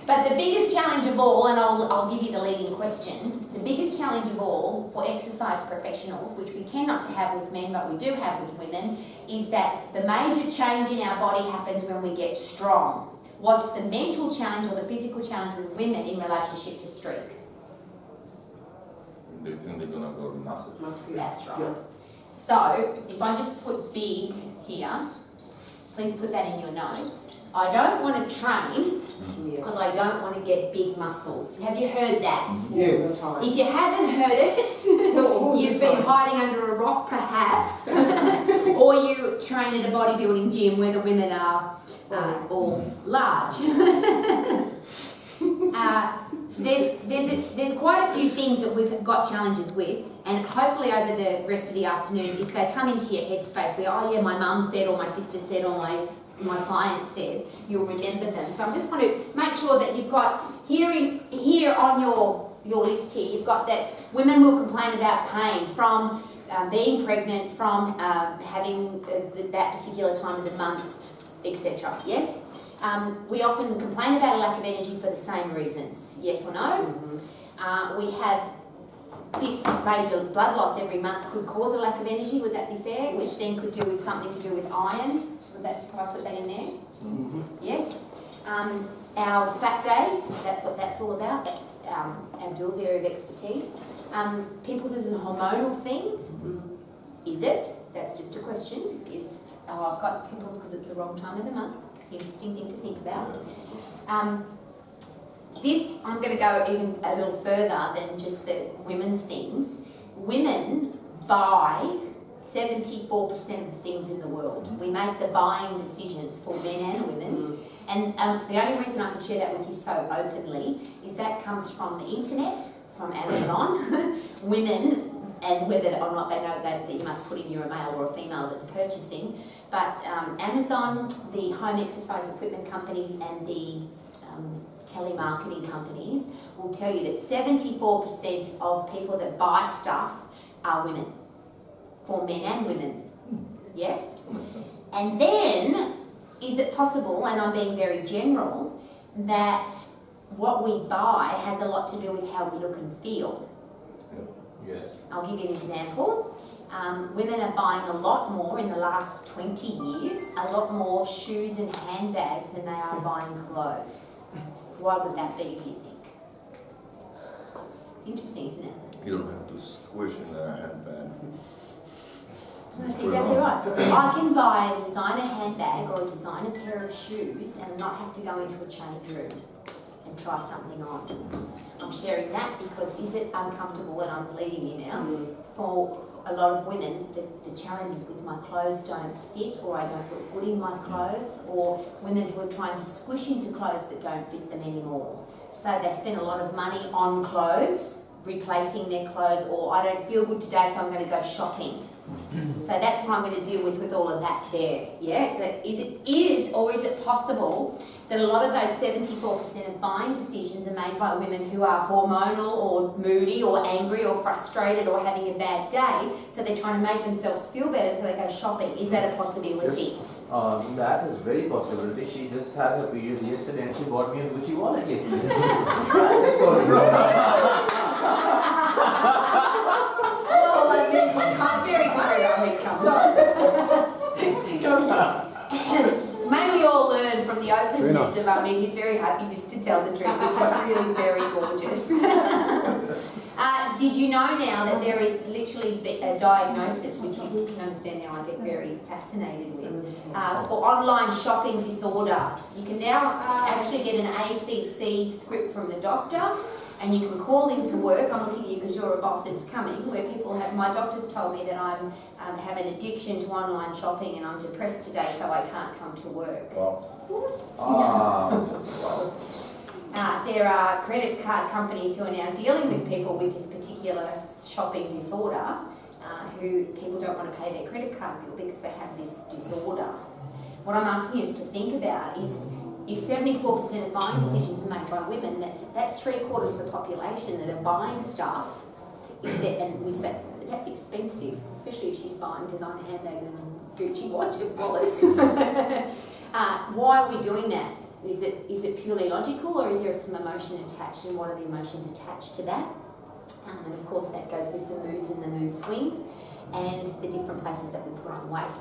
But the biggest challenge of all, and I'll give you the leading question, the biggest challenge of all for exercise professionals, which we tend not to have with men but we do have with women, is that the major change in our body happens when we get strong. What's the mental challenge or the physical challenge with women in relationship to streak? They think they're gonna go massive. That's right. So, if I just put big here, please put that in your notes. I don't want to train because I don't want to get big muscles. Have you heard that? Yes. If you haven't heard it, you've been hiding under a rock perhaps, or you train at a bodybuilding gym where the women are all large. There's quite a few things that we've got challenges with, and hopefully over the rest of the afternoon, if they come into your headspace where, oh yeah, my mum said, or my sister said, or my client said, you'll remember them. So I just want to make sure that you've got here on your list here, you've got that women will complain about pain from being pregnant, from having that particular time of the month, etc. Yes? We often complain about a lack of energy for the same reasons. Yes or no? We have this major blood loss every month could cause a lack of energy, would that be fair? Which then could do with something to do with iron. So that's why I put that in there. Yes? Our fat days, that's what that's all about. That's Abdul's area of expertise. Pimples is a hormonal thing. Is it? That's just a question. I've got pimples because it's the wrong time of the month. It's an interesting thing to think about. This, I'm going to go even a little further than just the women's things. Women buy 74% of the things in the world. We make the buying decisions for men and women. And the only reason I can share that with you so openly is that comes from the internet, from Amazon. Women, and whether or not they know that you must put in you're a male or a female that's purchasing, but Amazon, the home exercise equipment companies and the telemarketing companies will tell you that 74% of people that buy stuff are women, for men and women. Yes? And then, is it possible, and I'm being very general, that what we buy has a lot to do with how we look and feel? Yes. I'll give you an example. Women are buying a lot more in the last 20 years, a lot more shoes and handbags than they are buying clothes. Why would that be, do you think? It's interesting, isn't it? You don't have to squish in a handbag. That's exactly right. I can buy a designer handbag or a designer pair of shoes and not have to go into a change room and try something on. I'm sharing that because is it uncomfortable, and I'm leading you now, for a lot of women, the challenge is with my clothes don't fit, or I don't look good in my clothes, or women who are trying to squish into clothes that don't fit them anymore. So they spend a lot of money on clothes, replacing their clothes, or I don't feel good today so I'm going to go shopping. So that's what I'm going to deal with all of that there. Yeah, is it possible that a lot of those 74% of buying decisions are made by women who are hormonal or moody or angry or frustrated or having a bad day, so they're trying to make themselves feel better so they go shopping? Is that a possibility? That is very possibility. She just had her period yesterday and she bought me a Gucci wallet yesterday. Well, I mean, it's very clear May we all learn from the openness of Amit, who's very happy just to tell the truth, which is really very gorgeous. Did you know now that there is literally a diagnosis, which you can understand now I get very fascinated with, for online shopping disorder? You can now actually get an ACC script from the doctor, and you can call into work. I'm looking at you because you're a boss, it's coming, where people have, my doctor's told me that I have an addiction to online shopping and I'm depressed today so I can't come to work. There are credit card companies who are now dealing with people with this particular shopping disorder, who people don't want to pay their credit card bill because they have this disorder. What I'm asking you is to think about is, if 74% of buying decisions are made by women, that's 3/4 of the population that are buying stuff. And we say that's expensive, especially if she's buying designer handbags and Gucci wallets. Why are we doing that? Is it purely logical, or is there some emotion attached, and what are the emotions attached to that? And of course that goes with the moods and the mood swings and the different places that we put on weight.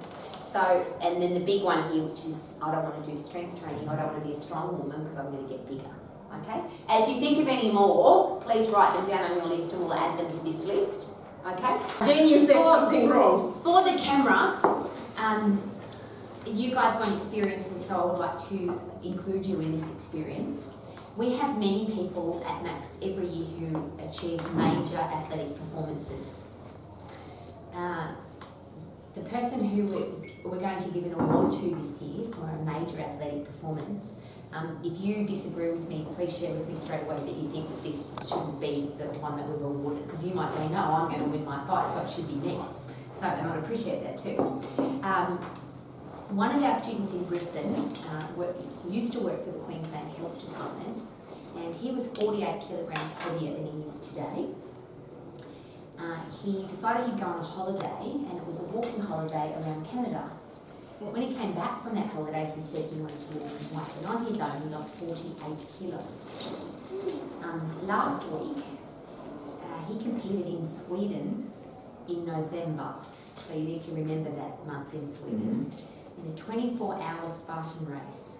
So, and then the big one here, which is I don't want to do strength training, I don't want to be a strong woman because I'm going to get bigger. Okay? And if you think of any more, please write them down on your list and we'll add them to this list. Okay? Then you said something wrong. For the camera, you guys won't experience this, so I would like to include you in this experience. We have many people at Max every year who achieve major athletic performances. The person who we're going to give an award to this year for a major athletic performance, if you disagree with me, please share with me straight away that you think that this shouldn't be the one that we've awarded, because you might say, no, I'm going to win my fight, so it should be me. So, and I'd appreciate that too. One of our students in Brisbane used to work for the Queensland Health Department, and he was 48 kilograms heavier than he is today. He decided he'd go on a holiday, and it was a walking holiday around Canada. When he came back from that holiday, he said he wanted to lose some weight, and on his own, he lost 48 kilos. Last week, he competed in Sweden in November, so you need to remember that month in Sweden, in a 24-hour Spartan race.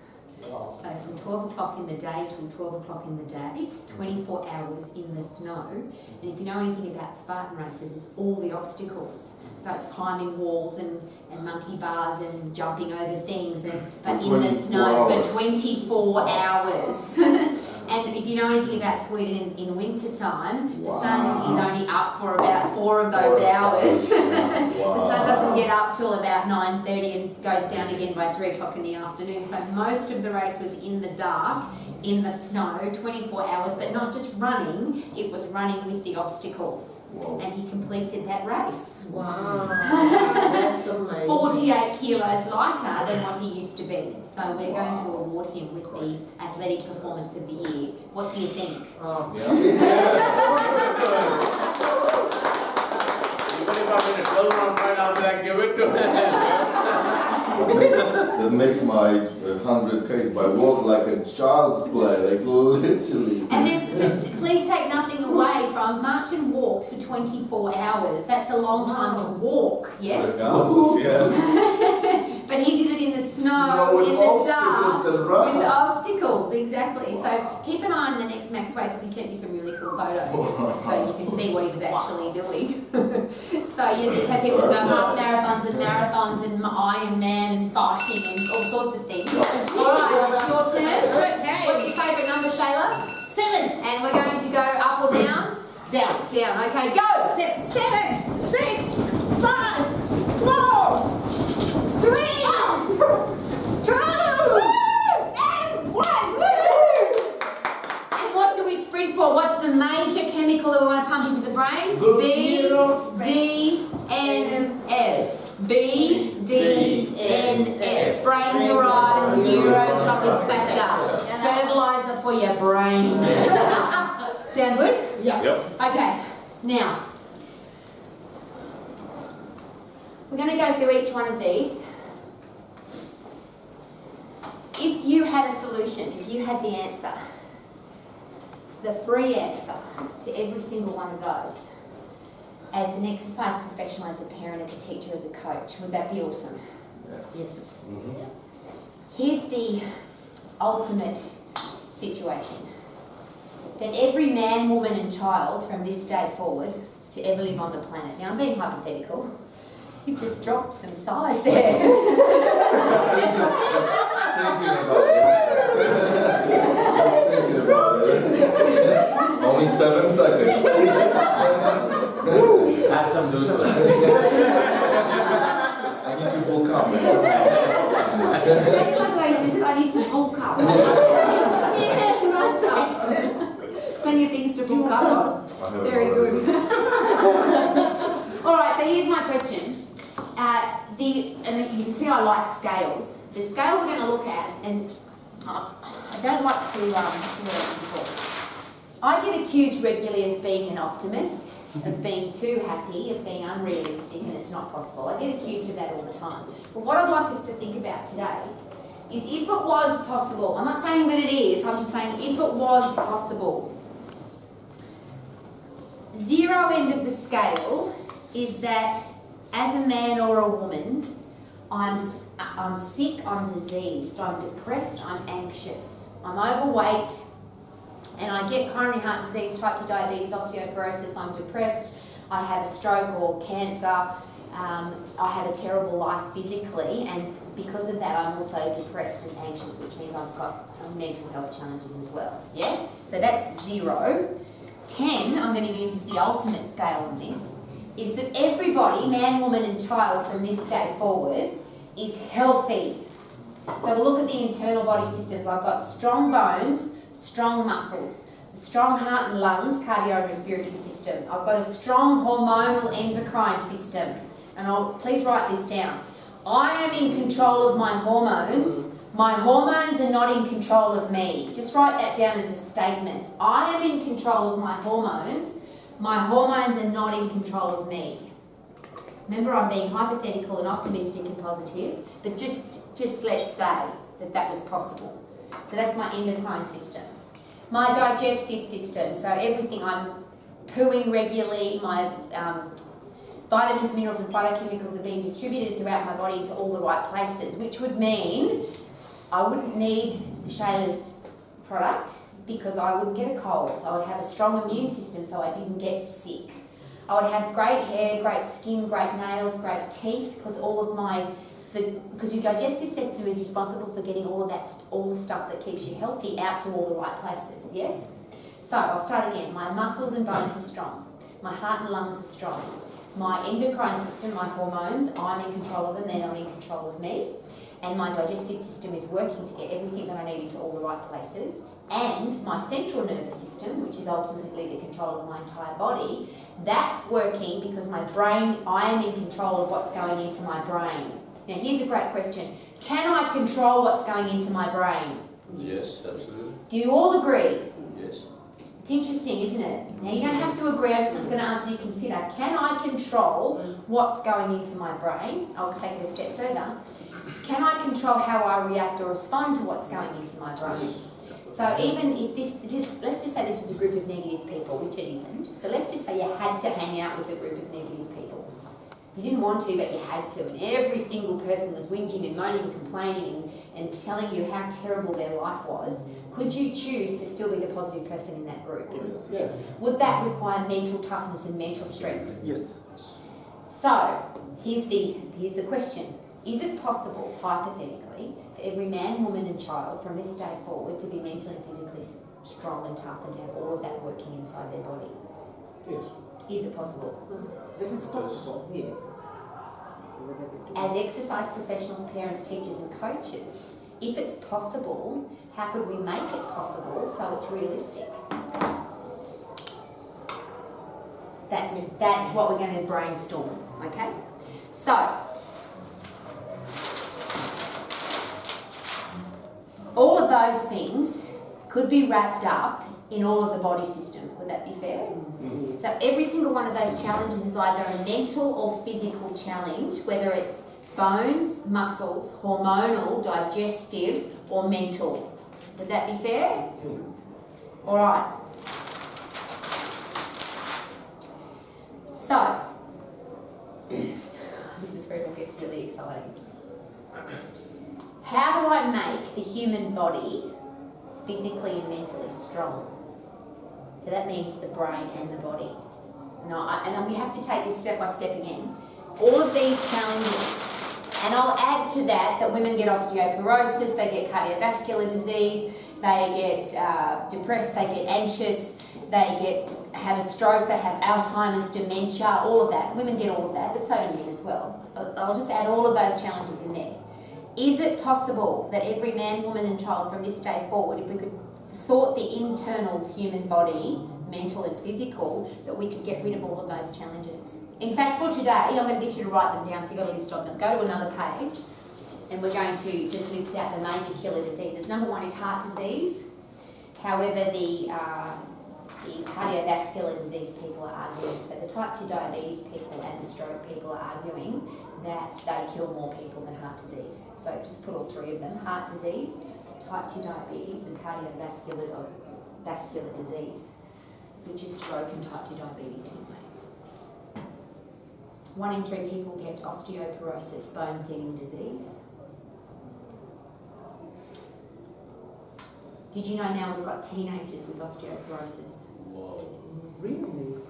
Wow. So from 12 o'clock in the day till 12 o'clock in the day, 24 hours in the snow. And if you know anything about Spartan races, it's all the obstacles. So it's climbing walls and monkey bars and jumping over things, but in the snow for 24 hours. And if you know anything about Sweden in winter time, the sun is only up for about 4 of those hours. The sun doesn't get up till about 9:30 and goes down again by 3 o'clock in the afternoon. So most of the race was in the dark, in the snow, 24 hours, but not just running, it was running with the obstacles. And he completed that race. Wow, that's amazing. 48 kilos lighter than what he used to be. So we're going to award him with the Athletic Performance of the Year. What do you think? Even if I'm in a 12-round fight, I'll be like, give it to him. That makes my 100Ks by walk like a child's play, like literally. And please take nothing away from March and walked for 24 hours. That's a long time to walk, yes? Regardless, yeah. But he did it in the snow, in the dark, with the obstacles, exactly. So keep an eye on the next Max Way because he sent me some really cool photos, so you can see what he was actually doing. So yes, we've had people who've done half marathons and Ironman and fighting and all sorts of things. All right, it's your turn. Okay. What's your favourite number, Shayla? 7. And we're going to go up or down? Down. Down. Okay, go. 7, 6, 5, 4, 3, 2, and 1. And what do we sprint for? What's the major chemical that we want to pump into the brain? B, D, N, F. B, D, N, F. Brain-derived neurotropic factor. Fertilizer for your brain. Sound good? Yep. Okay, now, we're going to go through each one of these. If you had a solution, if you had the answer, the free answer to every single one of those, as an exercise professional, as a parent, as a teacher, as a coach, would that be awesome? Yes. Here's the ultimate situation. That every man, woman and child from this day forward to ever live on the planet. Now I'm being hypothetical. You've just dropped some size there. Thinking about it. Only 7 seconds. Have some noodles. I need to bulk up. Like way says it, I need to bulk up. Plenty of things to bulk up on. Very good. All right, so here's my question. And you can see I like scales. The scale we're going to look at, and I don't like to, I get accused regularly of being an optimist, of being too happy, of being unrealistic, and it's not possible. I get accused of that all the time. But what I'd like us to think about today is if it was possible, I'm not saying that it is, I'm just saying if it was possible. 0 end of the scale is that as a man or a woman, I'm sick, I'm diseased, I'm depressed, I'm anxious, I'm overweight, and I get coronary heart disease, type 2 diabetes, osteoporosis, I'm depressed, I have a stroke or cancer, I have a terrible life physically, and because of that I'm also depressed and anxious, which means I've got mental health challenges as well. Yeah? So that's 0. 10, I'm going to use as the ultimate scale on this, is that everybody, man, woman and child from this day forward, is healthy. So we'll look at the internal body systems. I've got strong bones, strong muscles, a strong heart and lungs, cardio and respiratory system. I've got a strong hormonal endocrine system. And please write this down. I am in control of my hormones. My hormones are not in control of me. Just write that down as a statement. I am in control of my hormones. My hormones are not in control of me. Remember, I'm being hypothetical and optimistic and positive, but just let's say that was possible. So that's my endocrine system. My digestive system, so everything, I'm pooing regularly, my vitamins, minerals and phytochemicals are being distributed throughout my body to all the right places, which would mean I wouldn't need Shayla's product because I wouldn't get a cold. I would have a strong immune system so I didn't get sick. I would have great hair, great skin, great nails, great teeth, because because your digestive system is responsible for getting all the stuff that keeps you healthy out to all the right places, yes? So I'll start again. My muscles and bones are strong. My heart and lungs are strong. My endocrine system, my hormones, I'm in control of them, they're not in control of me. And my digestive system is working to get everything that I need into all the right places. And my central nervous system, which is ultimately the control of my entire body, that's working because my brain, I am in control of what's going into my brain. Now here's a great question. Can I control what's going into my brain? Yes, absolutely. Do you all agree? Yes. It's interesting, isn't it? Now you don't have to agree, I'm just going to ask you to consider, can I control what's going into my brain? I'll take it a step further. Can I control how I react or respond to what's going into my brain? So even if this, let's just say this was a group of negative people, which it isn't, but let's just say you had to hang out with a group of negative people. You didn't want to, but you had to, and every single person was whinging and moaning and complaining and telling you how terrible their life was. Could you choose to still be the positive person in that group? Yes. Yeah. Would that require mental toughness and mental strength? Yes. So, here's the question. Is it possible, hypothetically, for every man, woman and child from this day forward to be mentally and physically strong and tough and to have all of that working inside their body? Yes. Is it possible? It is possible, yeah. As exercise professionals, parents, teachers and coaches, if it's possible, how could we make it possible so it's realistic? That's what we're going to brainstorm, okay? So, all of those things could be wrapped up in all of the body systems. Would that be fair? Mm-hmm. So every single one of those challenges is either a mental or physical challenge, whether it's bones, muscles, hormonal, digestive, or mental. Would that be fair? All right. So, this is where it all gets really exciting. How do I make the human body physically and mentally strong? So that means the brain and the body. And we have to take this step by step again. All of these challenges, and I'll add to that women get osteoporosis, they get cardiovascular disease, they get depressed, they get anxious, they have a stroke, they have Alzheimer's, dementia, all of that. Women get all of that, but so do men as well. I'll just add all of those challenges in there. Is it possible that every man, woman and child from this day forward, if we could sort the internal human body, mental and physical, that we could get rid of all of those challenges? In fact, for today, I'm going to get you to write them down, so you've got a list of them. Go to another page, and we're going to just list out the major killer diseases. Number one is heart disease. However, the cardiovascular disease people are arguing, so the type 2 diabetes people and the stroke people are arguing that they kill more people than heart disease. So just put all three of them: heart disease, type 2 diabetes and cardiovascular vascular disease, which is stroke and type 2 diabetes anyway. 1 in 3 people get osteoporosis, bone thinning disease. Did you know now we've got teenagers with osteoporosis? Whoa. Really?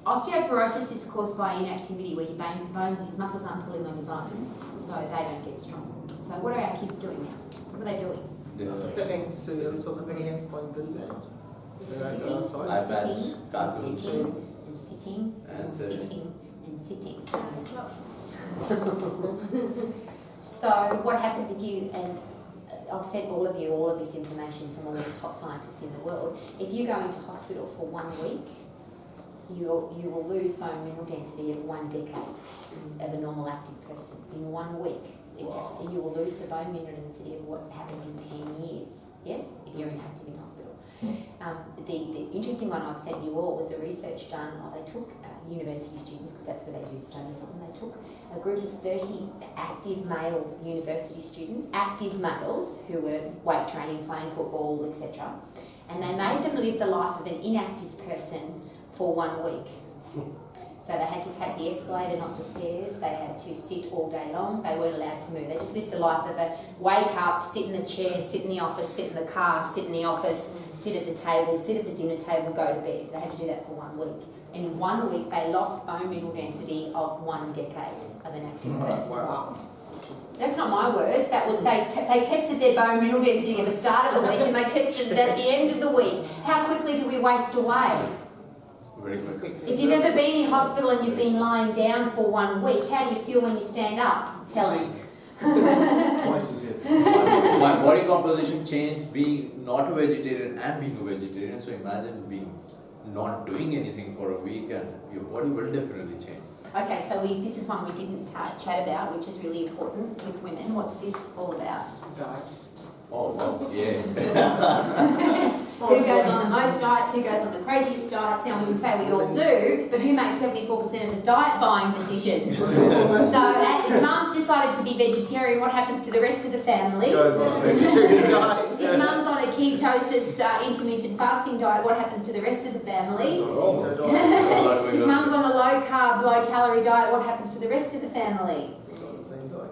Osteoporosis is caused by inactivity where your your muscles aren't pulling on your bones, so they don't get strong. So what are our kids doing now? What are they doing? Sitting. Sitting, so the video point the lens. Sitting, iPads, cartoons. sitting, And sitting. So what happens if you, and I've sent all of you all of this information from all these top scientists in the world, if you go into hospital for 1 week, you will lose bone mineral density of 1 decade of a normal active person. In 1 week, you will lose the bone mineral density of what happens in 10 years. Yes, if you're inactive in hospital. The interesting one I've sent you all was a research done, they took university students, because that's where they do studies on, they took a group of 30 active male university students, active males who were weight training, playing football, etc. And they made them live the life of an inactive person for 1 week. So they had to take the escalator, not the stairs. They had to sit all day long. They weren't allowed to move. They just lived the life of a wake up, sit in the chair, sit in the office, sit in the car, sit in the office, sit at the table, sit at the dinner table, go to bed. They had to do that for 1 week. And in 1 week, they lost bone mineral density of 1 decade of an active person. Wow. That's not my words. That was they tested their bone mineral density at the start of the week, and they tested it at the end of the week. How quickly do we waste away? Very quickly. If you've ever been in hospital and you've been lying down for 1 week, how do you feel when you stand up, Helen? Twice as hit. My body composition changed being not a vegetarian and being a vegetarian. So imagine being not doing anything for a week and your body will definitely change. Okay, so this is one we didn't chat about, which is really important with women. What's this all about? Diet. Oh, well, yeah. Who goes on the most diets, who goes on the craziest diets? Now we can say we all do, but who makes 74% of the diet buying decisions? So if mum's decided to be vegetarian, what happens to the rest of the family? Goes on a vegetarian diet. If mum's on a ketosis intermittent fasting diet, what happens to the rest of the family? If mum's on a low carb, low calorie diet, what happens to the rest of the family?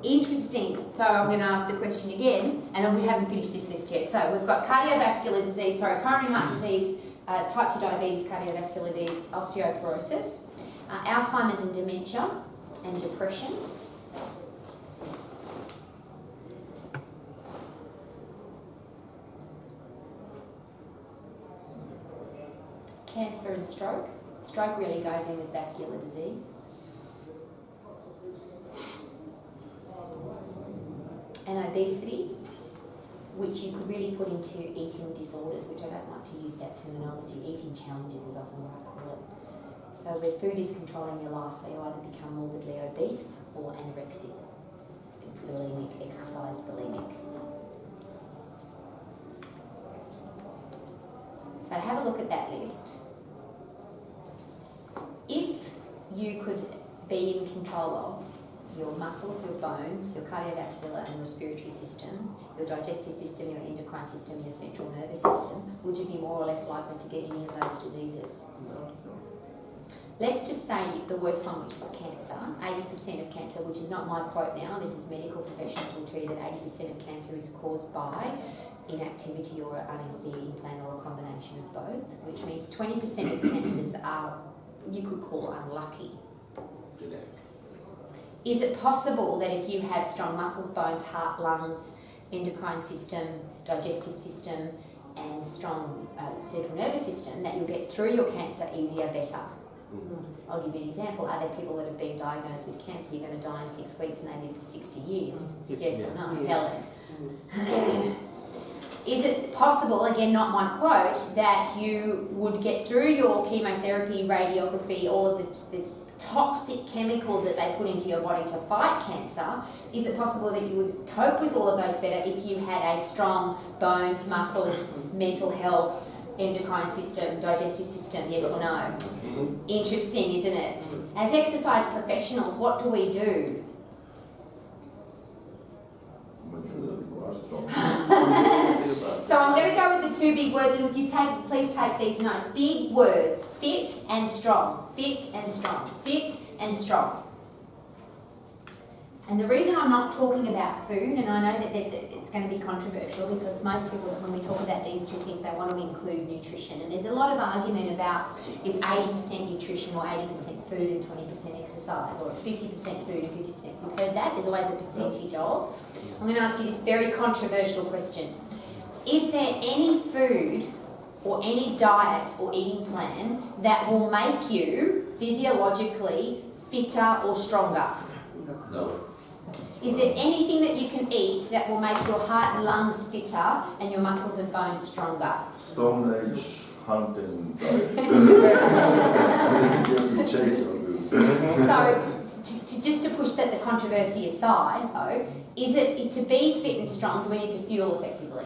Interesting. So I'm going to ask the question again, and we haven't finished this list yet. So we've got coronary heart disease, type 2 diabetes, cardiovascular disease, osteoporosis, Alzheimer's and dementia, and depression. Cancer and stroke. Stroke really goes in with vascular disease. And obesity, which you could really put into eating disorders, which I don't like to use that terminology. Eating challenges is often what I call it. So where food is controlling your life, so you either become morbidly obese or anorexic, bulimic, exercise bulimic. So have a look at that list. If you could be in control of your muscles, your bones, your cardiovascular and respiratory system, your digestive system, your endocrine system, your central nervous system, would you be more or less likely to get any of those diseases? No. Let's just say the worst one, which is cancer. 80% of cancer, which is not my quote now, this is medical professionals will tell you that 80% of cancer is caused by inactivity or an unhealthy eating plan or a combination of both, which means 20% of cancers are, you could call unlucky. Genetic. Is it possible that if you have strong muscles, bones, heart, lungs, endocrine system, digestive system, and strong central nervous system, that you'll get through your cancer easier, better? I'll give you an example. Are there people that have been diagnosed with cancer, you're going to die in 6 weeks and they live for 60 years? Yes or no? Yeah. Helen? Is it possible, again not my quote, that you would get through your chemotherapy, radiography, all of the toxic chemicals that they put into your body to fight cancer? Is it possible that you would cope with all of those better if you had a strong bones, muscles, mental health, endocrine system, digestive system, yes or no? Interesting, isn't it? As exercise professionals, what do we do? So I'm going to go with the two big words, and if you please take these notes. Big words: fit and strong. Fit and strong. Fit and strong. And the reason I'm not talking about food, and I know that it's going to be controversial because most people, when we talk about these two things, they want to include nutrition. And there's a lot of argument about it's 80% nutrition or 80% food and 20% exercise, or it's 50% food and 50%. So you've heard that. There's always a percentage of. I'm going to ask you this very controversial question. Is there any food or any diet or eating plan that will make you physiologically fitter or stronger? No. Is there anything that you can eat that will make your heart and lungs fitter and your muscles and bones stronger? Stone Age hunting diet. So, just to push the controversy aside, though, is it to be fit and strong, do we need to fuel effectively?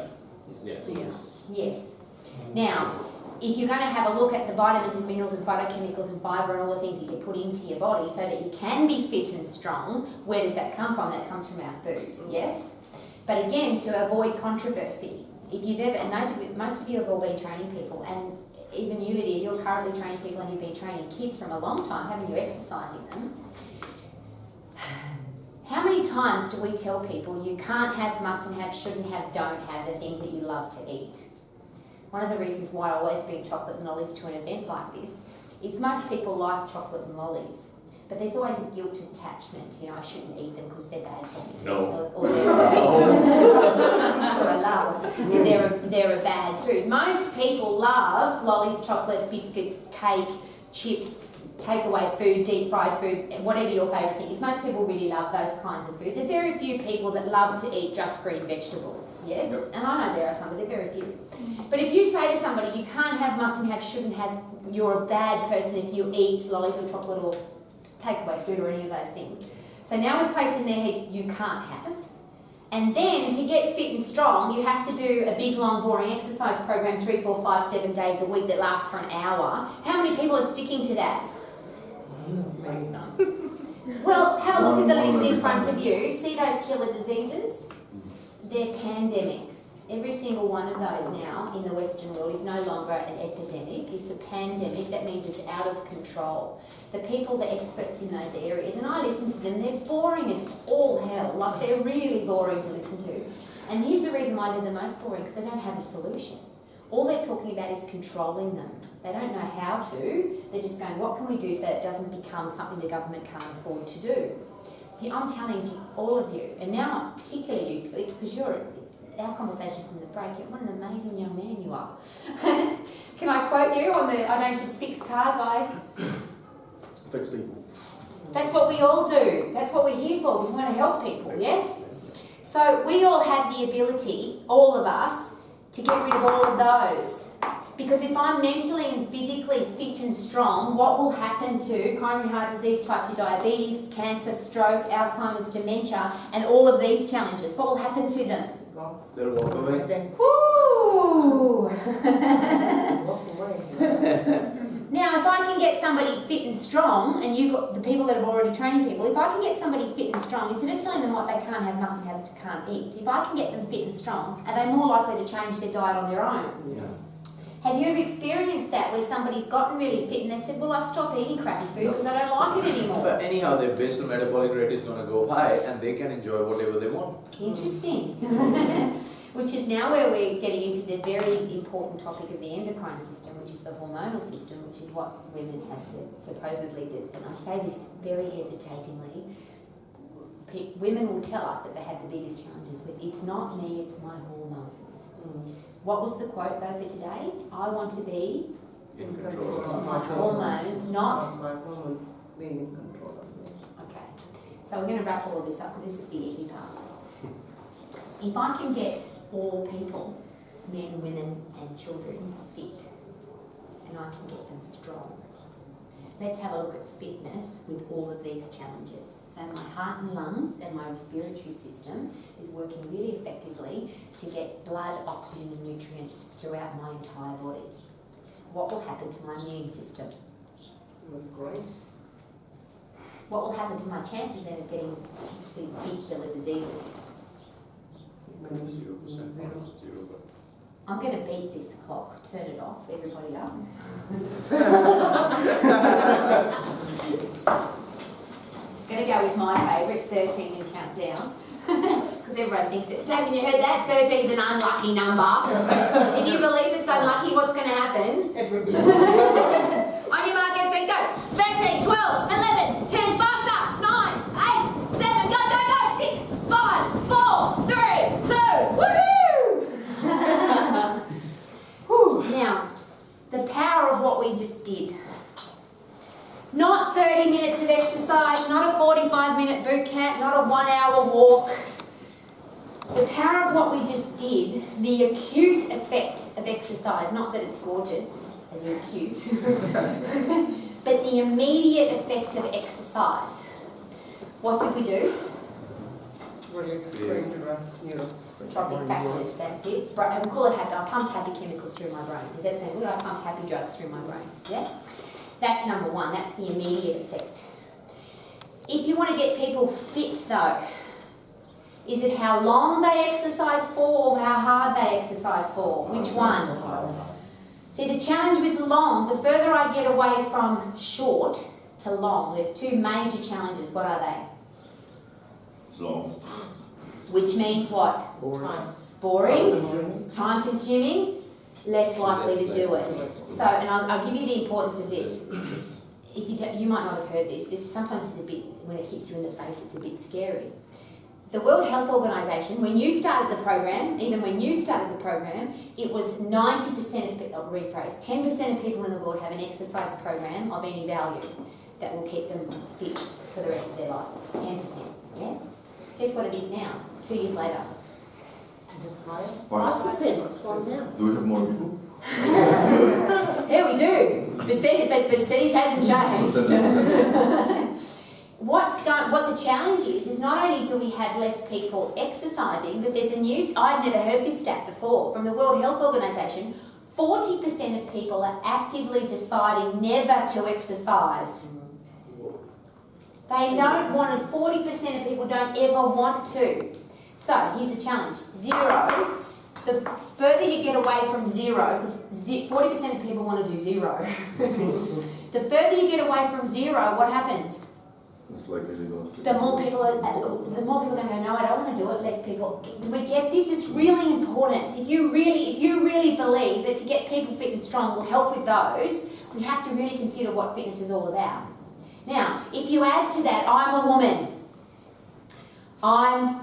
Yes. Yes. Now, if you're going to have a look at the vitamins and minerals and phytochemicals and fibre and all the things that you put into your body so that you can be fit and strong, where does that come from? That comes from our food, yes? But again, to avoid controversy, if you've ever, and most of you have all been training people, and even you, Lydia, you're currently training people and you've been training kids from a long time, haven't you, exercising them? How many times do we tell people you can't have, mustn't have, shouldn't have, don't have the things that you love to eat? One of the reasons why I always bring chocolate and lollies to an event like this is most people like chocolate and lollies, but there's always a guilt attachment. You know, I shouldn't eat them because they're bad for me. No. Or they're bad. That's what I love. And they're a bad food. Most people love lollies, chocolate, biscuits, cake, chips, takeaway food, deep fried food, whatever your favourite thing is. Most people really love those kinds of foods. There are very few people that love to eat just green vegetables, yes? Yep. And I know there are some, but they're very few. But if you say to somebody, you can't have, mustn't have, shouldn't have, you're a bad person if you eat lollies or chocolate or takeaway food or any of those things. So now we place in their head, you can't have. And then to get fit and strong, you have to do a big, long, boring exercise program 3, 4, 5, 7 days a week that lasts for an hour. How many people are sticking to that? Maybe not. Well, have a look at the list in front of you. See those killer diseases? They're pandemics. Every single one of those now in the Western world is no longer an epidemic. It's a pandemic. That means it's out of control. The people, the experts in those areas, and I listen to them, they're boring as all hell. Like, they're really boring to listen to. And here's the reason why they're the most boring, because they don't have a solution. All they're talking about is controlling them. They don't know how to. They're just going, what can we do so that it doesn't become something the government can't afford to do? I'm telling you, all of you, and now particularly you, Felix, because you're our conversation from the break, what an amazing young man you are. Can I quote you on the, I don't just fix cars, I... Fix people. That's what we all do. That's what we're here for, because we want to help people, yes? So we all have the ability, all of us, to get rid of all of those. Because if I'm mentally and physically fit and strong, what will happen to coronary heart disease, type 2 diabetes, cancer, stroke, Alzheimer's, dementia, and all of these challenges? What will happen to them? They'll walk away. Then Woo! walk away. Now, if I can get somebody fit and strong, and you got the people that have already trained people, if I can get somebody fit and strong, instead of telling them what they can't have, mustn't have, can't eat, if I can get them fit and strong, are they more likely to change their diet on their own? Yes. Have you ever experienced that, where somebody's gotten really fit and they've said, well, I've stopped eating crappy food because I don't like it anymore? But anyhow, their basal metabolic rate is going to go high and they can enjoy whatever they want. Interesting. Which is now where we're getting into the very important topic of the endocrine system, which is the hormonal system, which is what women have supposedly, and I say this very hesitatingly, women will tell us that they have the biggest challenges with, it's not me, it's my hormones. What was the quote though for today? I want to be In control of my hormones, not... My hormones being in control of me. Okay, so we're going to wrap all of this up because this is the easy part. If I can get all people, men, women and children, fit, and I can get them strong, let's have a look at fitness with all of these challenges. So my heart and lungs and my respiratory system is working really effectively to get blood, oxygen and nutrients throughout my entire body. What will happen to my immune system? Great. What will happen to my chances then of getting the big killer diseases? 0%. I'm going to beat this clock. Turn it off, everybody up. I'm going to go with my favourite, 13 and count down. Because everyone thinks it. Haven't you heard that? 13 is an unlucky number. If you believe it's unlucky, what's going to happen? On your mark, get set, go. 13, 12, 11, 10, faster. 9, 8, 7, go, go, go. 6, 5, 4, 3, 2, woohoo! Now, the power of what we just did. Not 30 minutes of exercise, not a 45-minute boot camp, not a 1-hour walk. The power of what we just did, the acute effect of exercise, not that it's gorgeous, as in cute, but the immediate effect of exercise. What did we do? Release neurotransmitters. Tropic factors, that's it. I call it happy. I pumped happy chemicals through my brain. Does that sound good? I pumped happy drugs through my brain. Yeah? That's number one. That's the immediate effect. If you want to get people fit though, is it how long they exercise for or how hard they exercise for? Which one? See, the challenge with long, the further I get away from short to long, there's two major challenges. What are they? Long. Which means what? Boring, time consuming, less likely to do it. So, and I'll give you the importance of this. If you might not have heard this. Sometimes it's a bit, when it hits you in the face, it's a bit scary. The World Health Organization, when you started the program, even when you started the program, it was 90% of, rephrase, 10% of people in the world have an exercise program of any value that will keep them fit for the rest of their life. 10%, yeah? Guess what it is now, 2 years later? 5%. It's gone down. Do we have more people? Yeah, we do. But percentage hasn't changed. What the challenge is not only do we have less people exercising, but there's a new, I've never heard this stat before, from the World Health Organization, 40% of people are actively deciding never to exercise. They don't want it, 40% of people don't ever want to. So here's the challenge, 0. The further you get away from 0, because 40% of people want to do 0. The further you get away from 0, what happens? It's likely they're going to stick. The more people are going to go, no, I don't want to do it. Less people. We get this. It's really important. If you really believe that to get people fit and strong will help with those, we have to really consider what fitness is all about. Now, if you add to that, I'm a woman.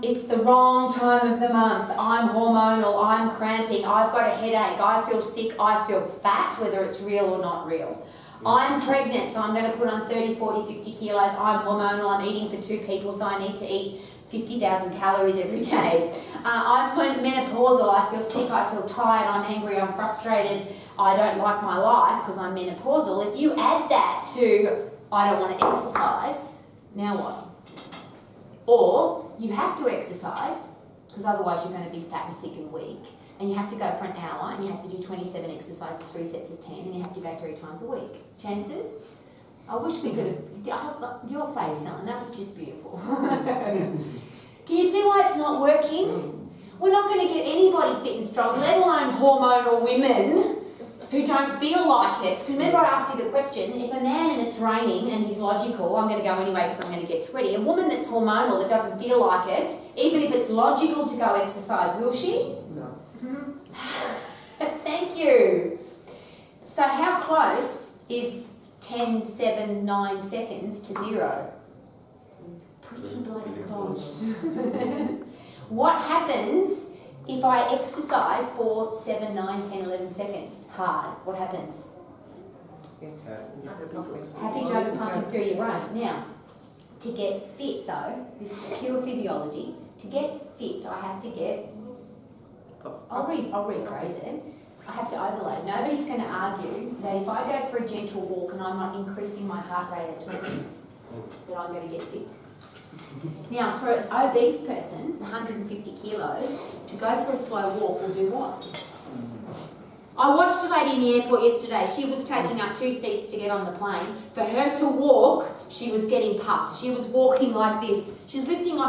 It's the wrong time of the month. I'm hormonal. I'm cramping. I've got a headache. I feel sick. I feel fat, whether it's real or not real. I'm pregnant, so I'm going to put on 30, 40, 50 kilos. I'm hormonal, I'm eating for 2 people, so I need to eat 50,000 calories every day. I'm menopausal, I feel sick, I feel tired, I'm angry, I'm frustrated, I don't like my life because I'm menopausal. If you add that to, I don't want to exercise, now what? Or, you have to exercise, because otherwise you're going to be fat and sick and weak. And you have to go for an hour, and you have to do 27 exercises, 3 sets of 10, and you have to go 3 times a week. Chances? I wish we could have... Your face, Helen, that was just beautiful. Can you see why it's not working? We're not going to get anybody fit and strong, let alone hormonal women who don't feel like it. Remember I asked you the question, if a man and it's raining and he's logical, I'm going to go anyway because I'm going to get sweaty. A woman that's hormonal that doesn't feel like it, even if it's logical to go exercise, will she? No. Thank you. So how close is 10, 7, 9 seconds to 0? Pretty bloody close. What happens if I exercise for 7, 9, 10, 11 seconds? Hard. What happens? Happy drugs pumping through your brain. Now, to get fit though, this is pure physiology, to get fit I have to get, I'll rephrase it, I have to overload. Nobody's going to argue that if I go for a gentle walk and I'm not increasing my heart rate at 20, that I'm going to get fit. Now, for an obese person, 150 kilos, to go for a slow walk will do what? I watched a lady in the airport yesterday. She was taking up 2 seats to get on the plane. For her to walk, she was getting puffed. She was walking like this. She's lifting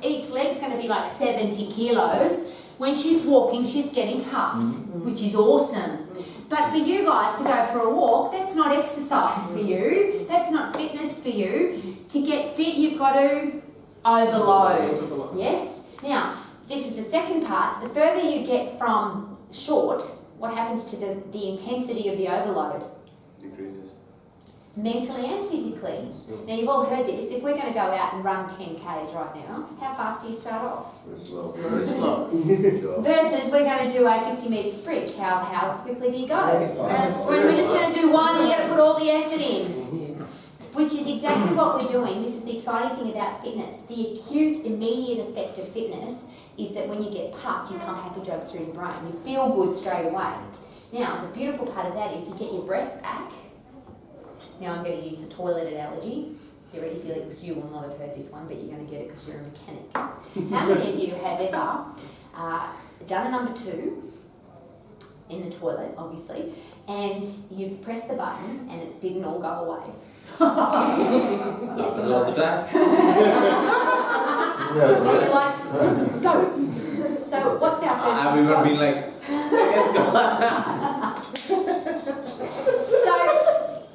each leg's going to be like 70 kilos. When she's walking, she's getting puffed, which is awesome. But for you guys to go for a walk, that's not exercise for you. That's not fitness for you. To get fit, you've got to overload. Yes? Now, this is the second part. The further you get from short, what happens to the intensity of the overload? Decreases. Mentally and physically. Now, you've all heard this. If we're going to go out and run 10Ks right now, how fast do you start off? Very slow. Very slow. Versus we're going to do a 50-metre sprint. How quickly do you go? When we're just going to do one, you've got to put all the effort in. Which is exactly what we're doing. This is the exciting thing about fitness. The acute, immediate effect of fitness is that when you get puffed, you pump happy drugs through your brain. You feel good straight away. Now, the beautiful part of that is you get your breath back. Now I'm going to use the toilet analogy. Get ready, Felix, you will not have heard this one, but you're going to get it because you're a mechanic. How many of you have ever done a number 2 in the toilet, obviously, and you've pressed the button and it didn't all go away. Yes or All the no? time. And you're like, let's go. So what's our first I've even response? been like, let's go. So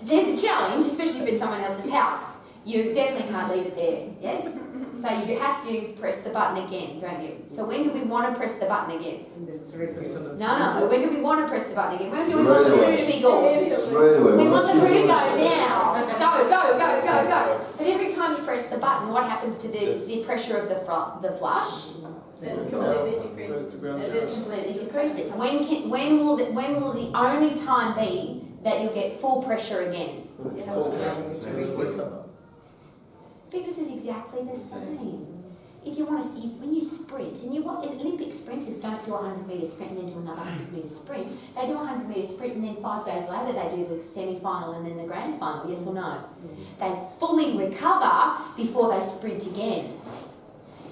there's a challenge, especially if it's someone else's house. You definitely can't leave it there, yes? So you have to press the button again, don't you? So when do we want to press the button again? It's really No. When do we want to press the button again? When do we want the poo to be gone? Straight away. We want the poo to go now. Go. But every time you press the button, what happens to the pressure of the flush? Then it completely decreases. It completely decreases. When will the only time be that you'll get full pressure again? Because it's exactly the same. If you want to see, when you sprint, and Olympic sprinters don't do a 100-metre sprint and then do another 100-metre sprint. They do a 100-metre sprint and then 5 days later they do the semi-final and then the grand final, yes or no? They fully recover before they sprint again.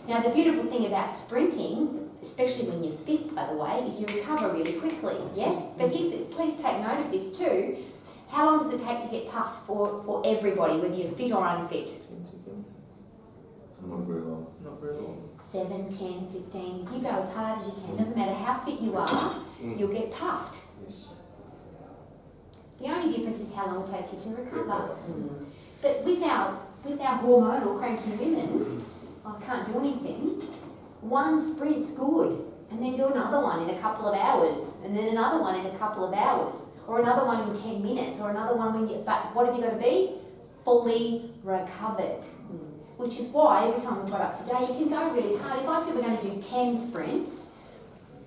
Now the beautiful thing about sprinting, especially when you're fit by the way, is you recover really quickly, yes? But please take note of this too. How long does it take to get puffed for everybody, whether you're fit or unfit? Not very long. Not very long. 7, 10, 15. You go as hard as you can. Doesn't matter how fit you are, you'll get puffed. Yes. The only difference is how long it takes you to recover. But with our hormonal cranky women, I can't do anything. One sprint's good, and then do another one in a couple of hours, and then another one in a couple of hours, or another one in 10 minutes, or another one when you. But what have you got to be? Fully recovered. Which is why every time we've got up today, you can go really hard. If I said we're going to do 10 sprints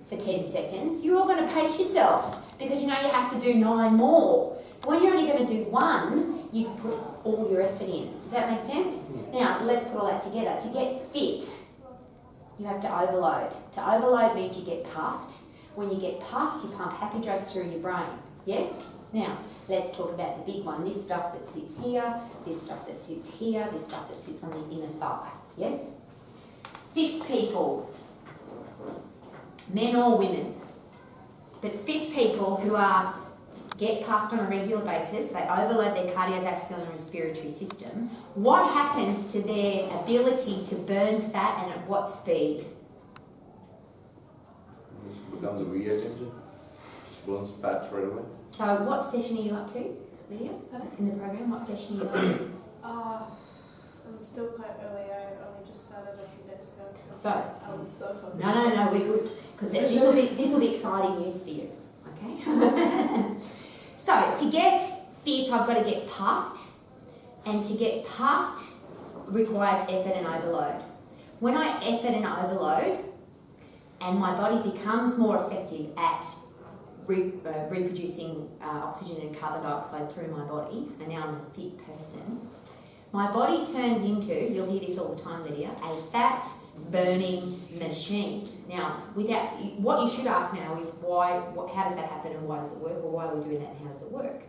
for 10 seconds, you're all going to pace yourself because you know you have to do 9 more. But when you're only going to do 1, you can put all your effort in. Does that make sense? Now, let's put all that together. To get fit, you have to overload. To overload means you get puffed. When you get puffed, you pump happy drugs through your brain. Yes? Now, let's talk about the big one. This stuff that sits here, this stuff that sits here, this stuff that sits on the inner thigh. Yes? Fit people, men or women, but fit people who get puffed on a regular basis, they overload their cardiovascular and respiratory system. What happens to their ability to burn fat and at what speed? It becomes a V8 engine. Burns fat straight away. So what session are you up to, Lydia, in the program? What session are you up to? I'm still quite early. I only just started a few days ago because So- I was so focused. No, we're good. Because this will be exciting news for you, okay? So, to get fit, I've got to get puffed. And to get puffed requires effort and overload. When I effort and overload, and my body becomes more effective at reproducing oxygen and carbon dioxide through my body, so now I'm a fit person, my body turns into, you'll hear this all the time, Lydia, a fat burning machine. Now, what you should ask now is how does that happen and why does it work, or why are we doing that and how does it work?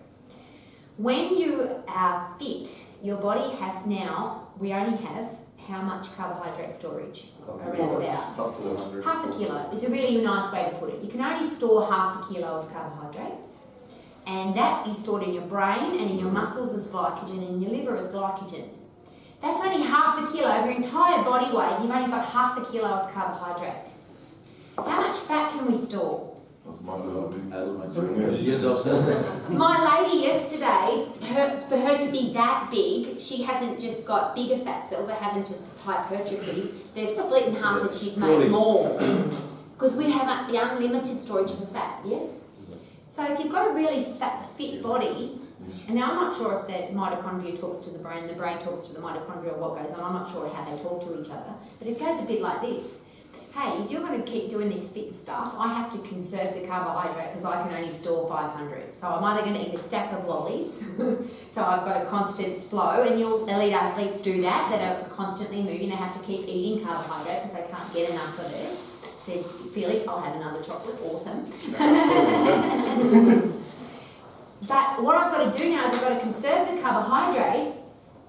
When you are fit, your body has now, we only have how much carbohydrate storage? Around about half a kilo is a really nice way to put it. You can only store half a kilo of carbohydrate, and that is stored in your brain and in your muscles as glycogen and in your liver as glycogen. That's only half a kilo of your entire body weight. You've only got half a kilo of carbohydrate. How much fat can we store? As much millions of cells. My lady yesterday, for her to be that big, she hasn't just got bigger fat cells, they haven't just hypertrophy, they've split in half and she's made more. Because we have the unlimited storage for fat, yes? So if you've got a really fit body, and now I'm not sure if the mitochondria talks to the brain talks to the mitochondria, what goes on, I'm not sure how they talk to each other, but it goes a bit like this. Hey, if you're going to keep doing this fit stuff, I have to conserve the carbohydrate because I can only store 500. So I'm either going to eat a stack of lollies, so I've got a constant flow, and elite athletes do that are constantly moving. They have to keep eating carbohydrate because they can't get enough of it. Says Felix, I'll have another chocolate, awesome. But what I've got to do now is I've got to conserve the carbohydrate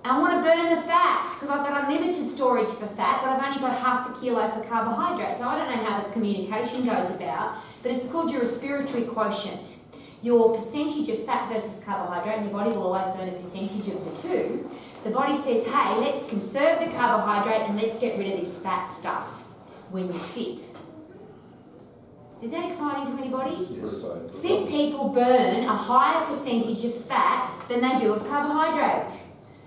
I want to burn the fat because I've got unlimited storage for fat, but I've only got half a kilo for carbohydrates. So I don't know how the communication goes about, but it's called your respiratory quotient. Your percentage of fat versus carbohydrate, and your body will always burn a percentage of the two. The body says, hey, let's conserve the carbohydrate and let's get rid of this fat stuff when you're fit. Is that exciting to anybody? Yes. Fit people burn a higher percentage of fat than they do of carbohydrate.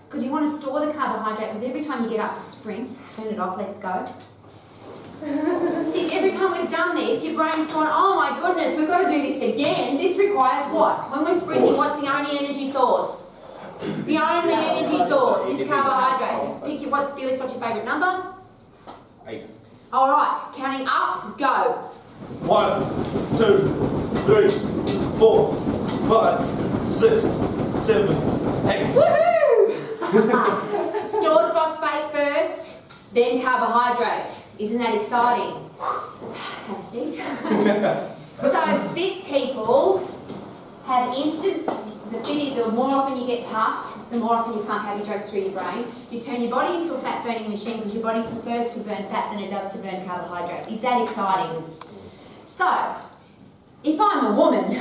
Because you want to store the carbohydrate, because every time you get up to sprint, turn it off, let's go. See, every time we've done this, your brain's gone, oh my goodness, we've got to do this again. This requires what? When we're sprinting, what's the only energy source? The only energy source is carbohydrate. Pick your, Felix, what's your favourite number? 8. All right, counting up, go. 1, 2, 3, 4, 5, 6, 7, 8. Woohoo! Stored phosphate first, then carbohydrate. Isn't that exciting? Have a seat. So fit people have instant, the more often you get puffed, the more often you pump happy drugs through your brain. You turn your body into a fat burning machine because your body prefers to burn fat than it does to burn carbohydrate. Is that exciting? So, if I'm a woman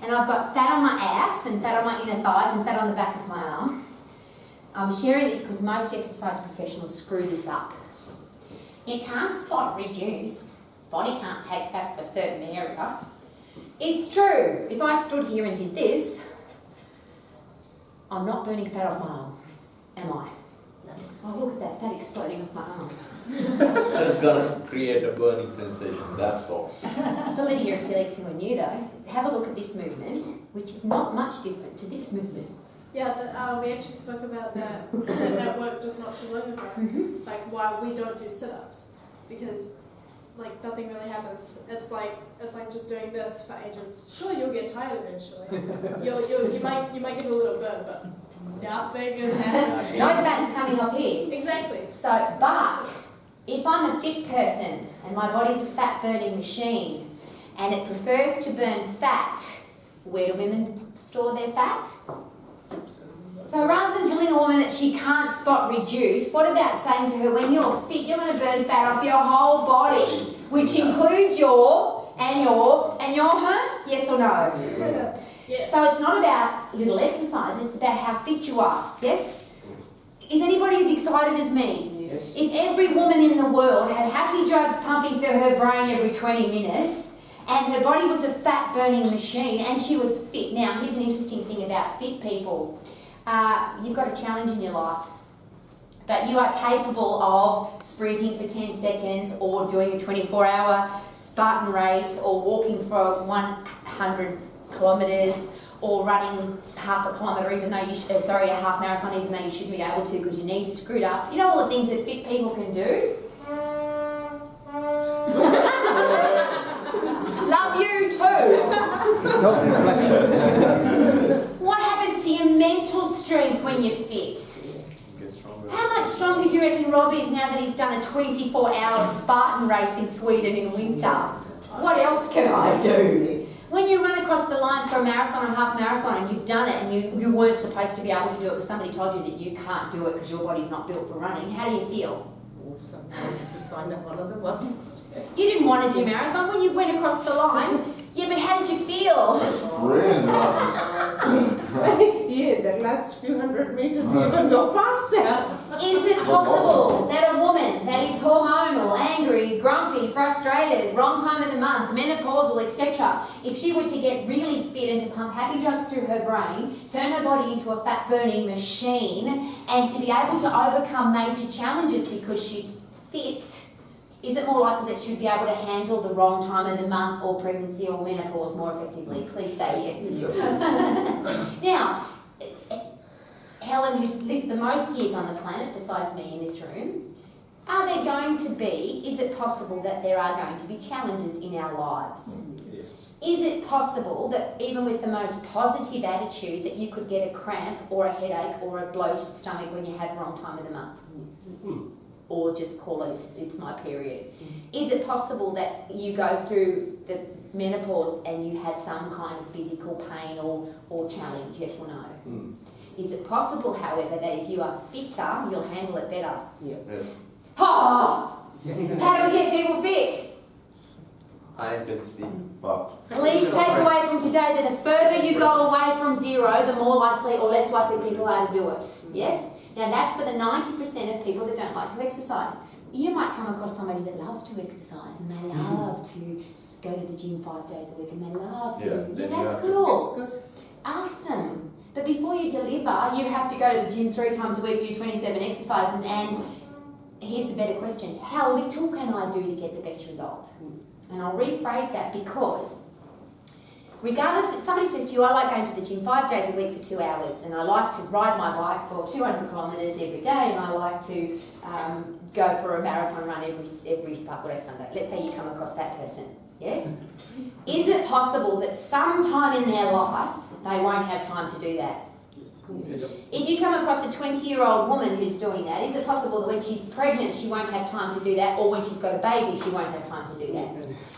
and I've got fat on my ass and fat on my inner thighs and fat on the back of my arm, I'm sharing this because most exercise professionals screw this up. You can't spot reduce. Body can't take fat for a certain area. It's true. If I stood here and did this, I'm not burning fat off my arm, am I? Oh, look at that fat exploding off my arm. Just gonna create a burning sensation, that's all. For Lydia and Felix who are new though, have a look at this movement, which is not much different to this movement. Yeah, but, we actually spoke about that work just not too long ago. Like why we don't do sit-ups, because like nothing really happens. It's like just doing this for ages. Sure, you'll get tired eventually. you might get a little burn, but nothing is happening. No fat's coming off here. Exactly. So, but if I'm a fit person and my body's a fat burning machine and it prefers to burn fat, where do women store their fat? So rather than telling a woman that she can't spot reduce, what about saying to her, when you're fit, you're going to burn fat off your whole body, which includes your, huh? Yes or no? Yes. So it's not about little exercise, it's about how fit you are, yes? Is anybody as excited as me? Yes. If every woman in the world had happy drugs pumping through her brain every 20 minutes, and her body was a fat-burning machine, and she was fit. Now, here's an interesting thing about fit people. You've got a challenge in your life, but you are capable of sprinting for 10 seconds or doing a 24-hour Spartan race or walking for 100 kilometres or running half a kilometre even though a half marathon even though you shouldn't be able to because your knees are screwed up. You know all the things that fit people can do? Love you too! Not reflections. What happens to your mental strength when you're fit? Get stronger. How much stronger do you reckon Rob is now that he's done a 24-hour Spartan race in Sweden in winter? What else can I do? When you run across the line for a marathon or half marathon and you've done it and you weren't supposed to be able to do it because somebody told you that you can't do it because your body's not built for running, how do you feel? Awesome. I signed up one of the ones. You didn't want to do marathon when you went across the line. Yeah, but how did you feel? Yeah, the last few hundred meters you even go faster. Is it possible that a woman that is hormonal, angry, grumpy, frustrated, wrong time of the month, menopausal, etc., if she were to get really fit and to pump happy drugs through her brain, turn her body into a fat-burning machine, and to be able to overcome major challenges because she's fit, is it more likely that she'd be able to handle the wrong time of the month or pregnancy or menopause more effectively? Please say yes. Now, Helen, who's lived the most years on the planet besides me in this room, are there going to be, is it possible that there are going to be challenges in our lives? Yes. Is it possible that even with the most positive attitude that you could get a cramp or a headache or a bloated stomach when you have wrong time of the month? Yes. Or just call it, it's my period. Is it possible that you go through the menopause and you have some kind of physical pain or challenge, yes or no? Is it possible, however, that if you are fitter, you'll handle it better? Yes. Oh! How do we get people fit? High intensity. But Please take away from today that the further you go away from zero, the more likely or less likely people are to do it. Yes? Now that's for the 90% of people that don't like to exercise. You might come across somebody that loves to exercise and they love to go to the gym 5 days a week and they love to that's cool. That's good. Ask them. But before you deliver, you have to go to the gym 3 times a week, do 27 exercises, and here's the better question. How little can I do to get the best result? And I'll rephrase that because regardless, somebody says to you, I like going to the gym 5 days a week for 2 hours and I like to ride my bike for 200 kilometres every day and I like to go for a marathon run every Saturday, Sunday. Let's say you come across that person, yes? Is it possible that sometime in their life they won't have time to do that? Yes. If you come across a 20-year-old woman who's doing that, is it possible that when she's pregnant she won't have time to do that, or when she's got a baby she won't have time to do that?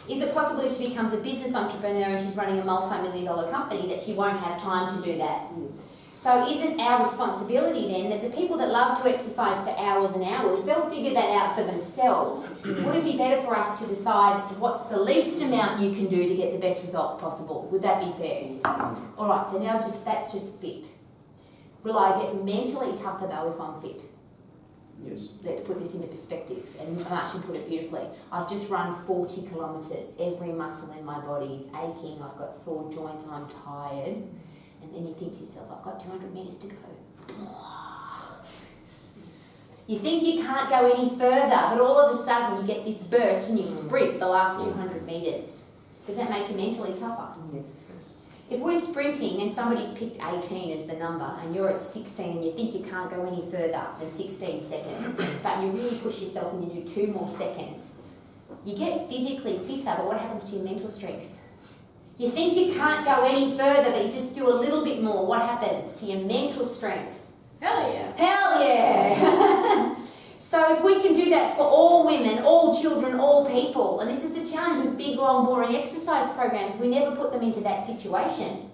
Is it possible if she becomes a business entrepreneur and she's running a multi-million-dollar company that she won't have time to do that? Yes. So isn't our responsibility then that the people that love to exercise for hours and hours, they'll figure that out for themselves? Would it be better for us to decide what's the least amount you can do to get the best results possible? Would that be fair? All right, so now that's just fit. Will I get mentally tougher though if I'm fit? Yes. Let's put this into perspective, and Martin put it beautifully. I've just run 40 kilometres. Every muscle in my body is aching. I've got sore joints. I'm tired. And then you think to yourself, I've got 200 metres to go. You think you can't go any further, but all of a sudden you get this burst and you sprint the last 200 metres. Does that make you mentally tougher? Yes. If we're sprinting and somebody's picked 18 as the number and you're at 16 and you think you can't go any further than 16 seconds, but you really push yourself and you do 2 more seconds, you get physically fitter, but what happens to your mental strength? You think you can't go any further, but you just do a little bit more. What happens to your mental strength? Hell yeah. Hell yeah! So if we can do that for all women, all children, all people, and this is the challenge with big, long, boring exercise programs, we never put them into that situation.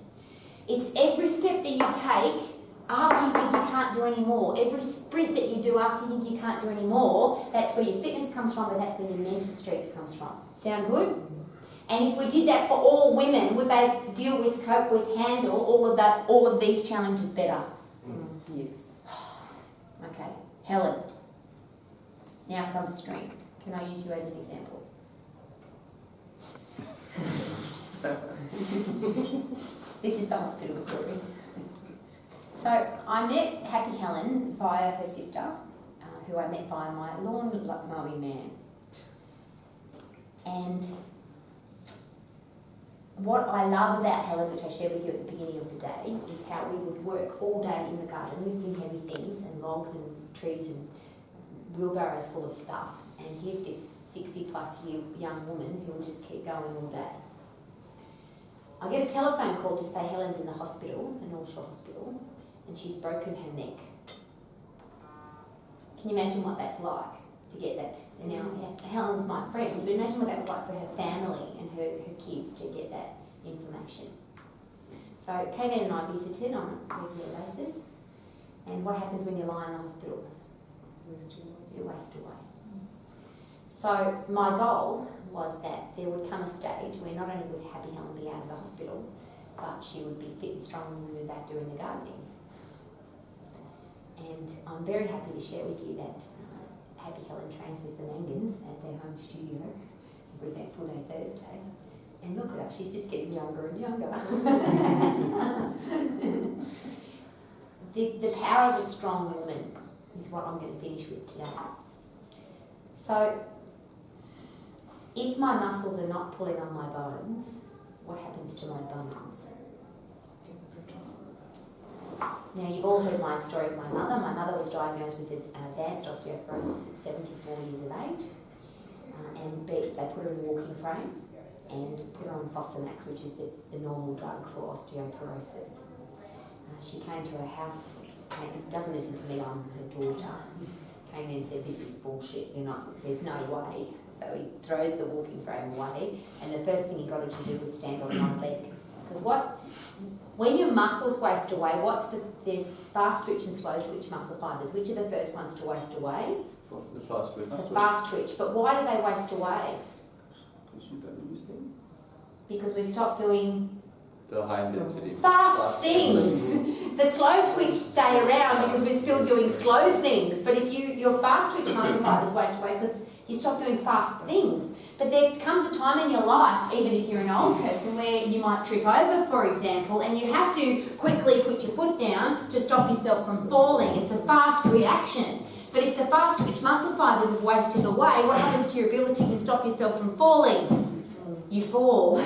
It's every step that you take after you think you can't do any more, every sprint that you do after you think you can't do any more, that's where your fitness comes from, but that's where your mental strength comes from. Sound good? And if we did that for all women, would they deal with, cope with, handle all of these challenges better? Yes. Okay, Helen. Now comes strength. Can I use you as an example? This is the hospital story. So I met Happy Helen via her sister, who I met via my lawn mowing man. And what I love about Helen, which I shared with you at the beginning of the day, is how we would work all day in the garden, lifting heavy things and logs and trees and wheelbarrows full of stuff. And here's this 60-plus year young woman who will just keep going all day. I get a telephone call to say Helen's in the hospital, an Aldershot hospital, and she's broken her neck. Can you imagine what that's like to get that? And now Helen's my friend, but imagine what that was like for her family and her kids to get that information. So Kayvan and I visited on a regular basis, and what happens when you lie in the hospital? You waste away. So my goal was that there would come a stage where not only would Happy Helen be out of the hospital, but she would be fit and strong when we were back doing the gardening. And I'm very happy to share with you that Happy Helen trains with the Mangans at their home studio every Thankful Day Thursday. And look at her, she's just getting younger and younger. The power of a strong woman is what I'm going to finish with today. So, if my muscles are not pulling on my bones, what happens to my bones? Now, you've all heard my story of my mother. My mother was diagnosed with advanced osteoporosis at 74 years of age, and they put her in a walking frame and put her on Fosamax, which is the normal drug for osteoporosis. She came to her house, and doesn't listen to me, I'm her daughter, came in and said, this is bullshit, there's no way. So he throws the walking frame away, and the first thing he got her to do was stand on one leg. Because what when your muscles waste away, there's fast twitch and slow twitch muscle fibres. Which are the first ones to waste away? The fast twitch. The fast twitch. But why do they waste away? Because you don't use them. Because we stop doing The high intensity. fast things. The slow twitch stay around because we're still doing slow things. But if your fast twitch muscle fibres waste away because you stop doing fast things. But there comes a time in your life, even if you're an old person, where you might trip over, for example, and you have to quickly put your foot down to stop yourself from falling. It's a fast reaction. But if the fast twitch muscle fibres have wasted away, what happens to your ability to stop yourself from falling? You fall.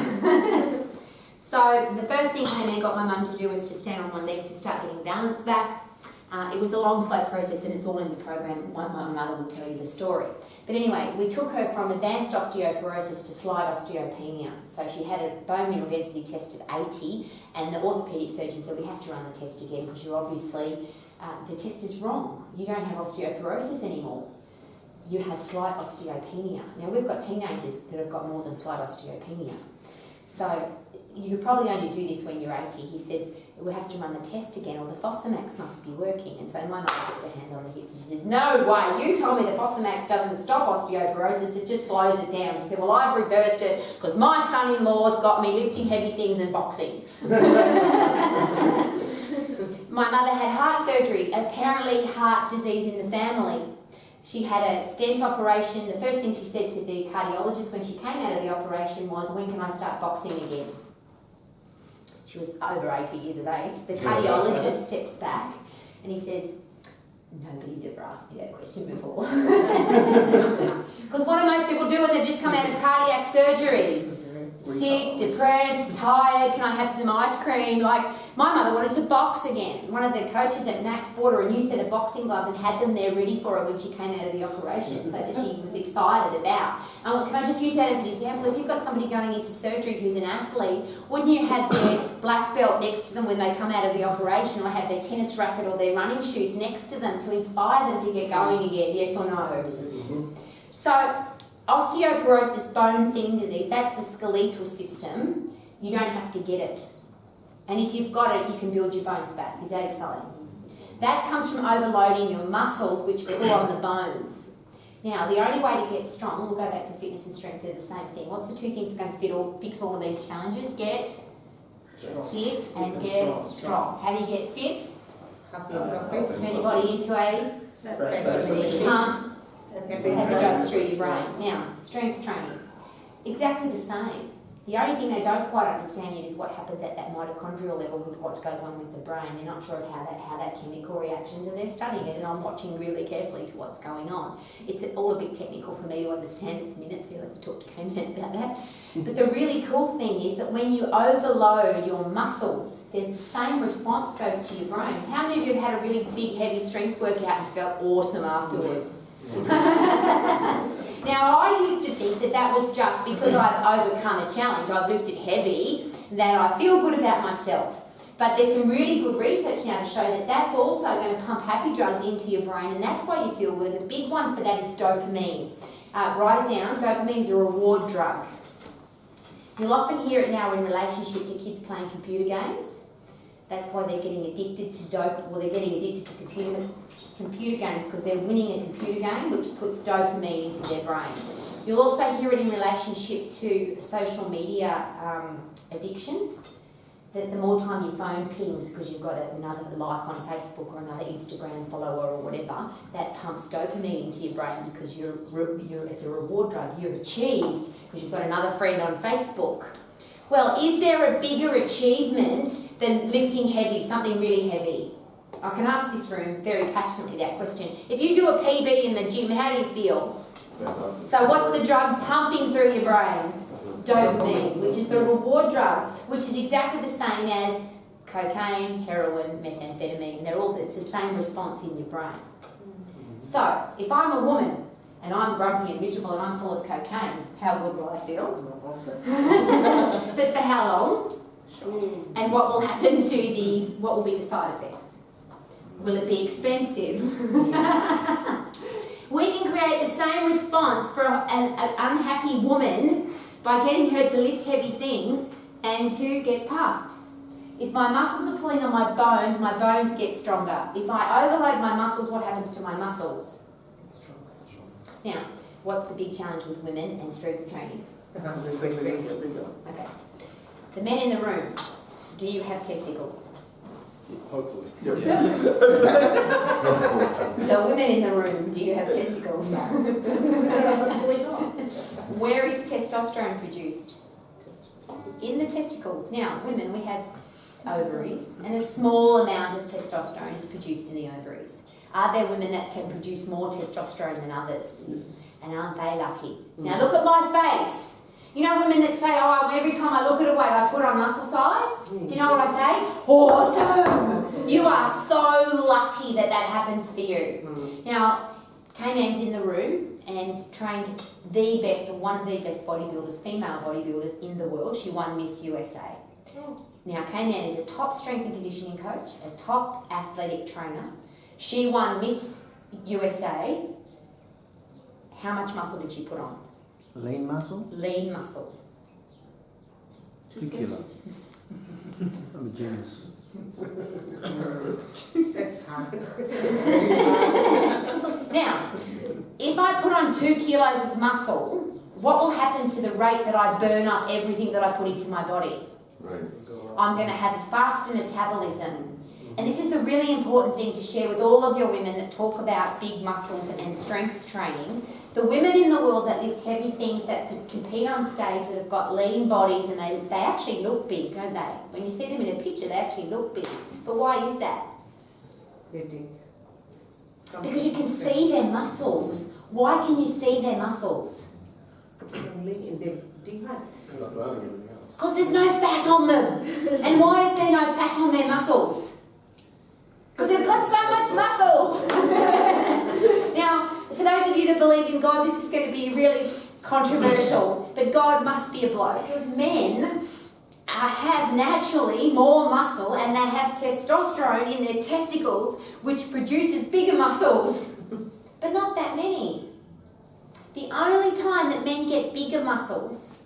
So the first thing I then got my mum to do was to stand on one leg to start getting balance back. It was a long, slow process, and it's all in the program. My mother will tell you the story. But anyway, we took her from advanced osteoporosis to slight osteopenia. So she had a bone mineral density test at 80, and the orthopaedic surgeon said, we have to run the test again because you're obviously, the test is wrong. You don't have osteoporosis anymore. You have slight osteopenia. Now, we've got teenagers that have got more than slight osteopenia. So you could probably only do this when you're 80. He said, we have to run the test again, or the Fosamax must be working. And so my mum puts her hand on the hips and she says, no way, you told me the Fosamax doesn't stop osteoporosis, it just slows it down. She said, well, I've reversed it because my son-in-law's got me lifting heavy things and boxing. My mother had heart surgery, apparently heart disease in the family. She had a stent operation. The first thing she said to the cardiologist when she came out of the operation was, when can I start boxing again? She was over 80 years of age. The cardiologist steps back and he says, nobody's ever asked me that question before. Because what do most people do when they've just come out of cardiac surgery? Sick, depressed, tired, can I have some ice cream? Like, my mother wanted to box again. One of the coaches at NACS bought her a new set of boxing gloves and had them there ready for her when she came out of the operation, so that she was excited about. Can I just use that as an example? If you've got somebody going into surgery who's an athlete, wouldn't you have their black belt next to them when they come out of the operation, or have their tennis racket or their running shoes next to them to inspire them to get going again, yes or no? So, osteoporosis, bone thin disease, that's the skeletal system. You don't have to get it. And if you've got it, you can build your bones back. Is that exciting? That comes from overloading your muscles, which pull on the bones. Now, the only way to get strong, we'll go back to fitness and strength, they're the same thing. What's the two things that are going to fix all of these challenges? Get fit and get strong. How do you get fit? Turn your body into a pump. Happy drugs through your brain. Now, strength training, exactly the same. The only thing they don't quite understand yet is what happens at that mitochondrial level with what goes on with the brain. They're not sure of how that chemical reactions, and they're studying it, and I'm watching really carefully to what's going on. It's all a bit technical for me to understand at the minute, so I'll have to talk to Kayman about that. But the really cool thing is that when you overload your muscles, there's the same response goes to your brain. How many of you have had a really big, heavy strength workout and felt awesome afterwards? Now, I used to think that was just because I've overcome a challenge, I've lifted heavy, that I feel good about myself. But there's some really good research now to show that that's also going to pump happy drugs into your brain, and that's why you feel good. The big one for that is dopamine. Write it down. Dopamine is a reward drug. You'll often hear it now in relationship to kids playing computer games. That's why they're getting addicted to they're getting addicted to computer games because they're winning a computer game, which puts dopamine into their brain. You'll also hear it in relationship to social media addiction, that the more time your phone pings because you've got another like on Facebook or another Instagram follower or whatever, that pumps dopamine into your brain because it's a reward drug. You're achieved because you've got another friend on Facebook. Well, is there a bigger achievement than lifting heavy, something really heavy? I can ask this room very passionately that question. If you do a PB in the gym, how do you feel? So what's the drug pumping through your brain? Dopamine, which is the reward drug, which is exactly the same as cocaine, heroin, methamphetamine. It's the same response in your brain. So, if I'm a woman and I'm grumpy and miserable and I'm full of cocaine, how good will I feel? But for how long? And what will happen to these? What will be the side effects? Will it be expensive? We can create the same response for an unhappy woman by getting her to lift heavy things and to get puffed. If my muscles are pulling on my bones get stronger. If I overload my muscles, what happens to my muscles? Now, what's the big challenge with women and strength training? Okay. The men in the room, do you have testicles? Hopefully. Yep. The women in the room, do you have testicles? Hopefully not. Where is testosterone produced? In the testicles. Now, women, we have ovaries, and a small amount of testosterone is produced in the ovaries. Are there women that can produce more testosterone than others? And aren't they lucky? Now look at my face. You know women that say, oh, every time I look at a weight I put on muscle size? Do you know what I say? Awesome! You are so lucky that that happens for you. Now, K-Man's in the room and trained the best, or one of the best bodybuilders, female bodybuilders in the world. She won Miss USA. Now, K-Man is a top strength and conditioning coach, a top athletic trainer. She won Miss USA. How much muscle did she put on? Lean muscle? Lean muscle. 2 kilos. I'm a genius. That's hard. Now, if I put on 2 kilos of muscle, what will happen to the rate that I burn up everything that I put into my body? Right. I'm going to have a faster metabolism. And this is the really important thing to share with all of your women that talk about big muscles and strength training. The women in the world that lift heavy things, that compete on stage, that have got lean bodies, and they actually look big, don't they? When you see them in a picture, they actually look big. But why is that? They do. Because you can see their muscles. Why can you see their muscles? They're dehydrated. It's not burning anything else. Because there's no fat on them. And why is there no fat on their muscles? Because they've got so much muscle. Now, for those of you that believe in God, this is going to be really controversial, but God must be a bloke. Because men have naturally more muscle, and they have testosterone in their testicles, which produces bigger muscles, but not that many. The only time that men get bigger muscles,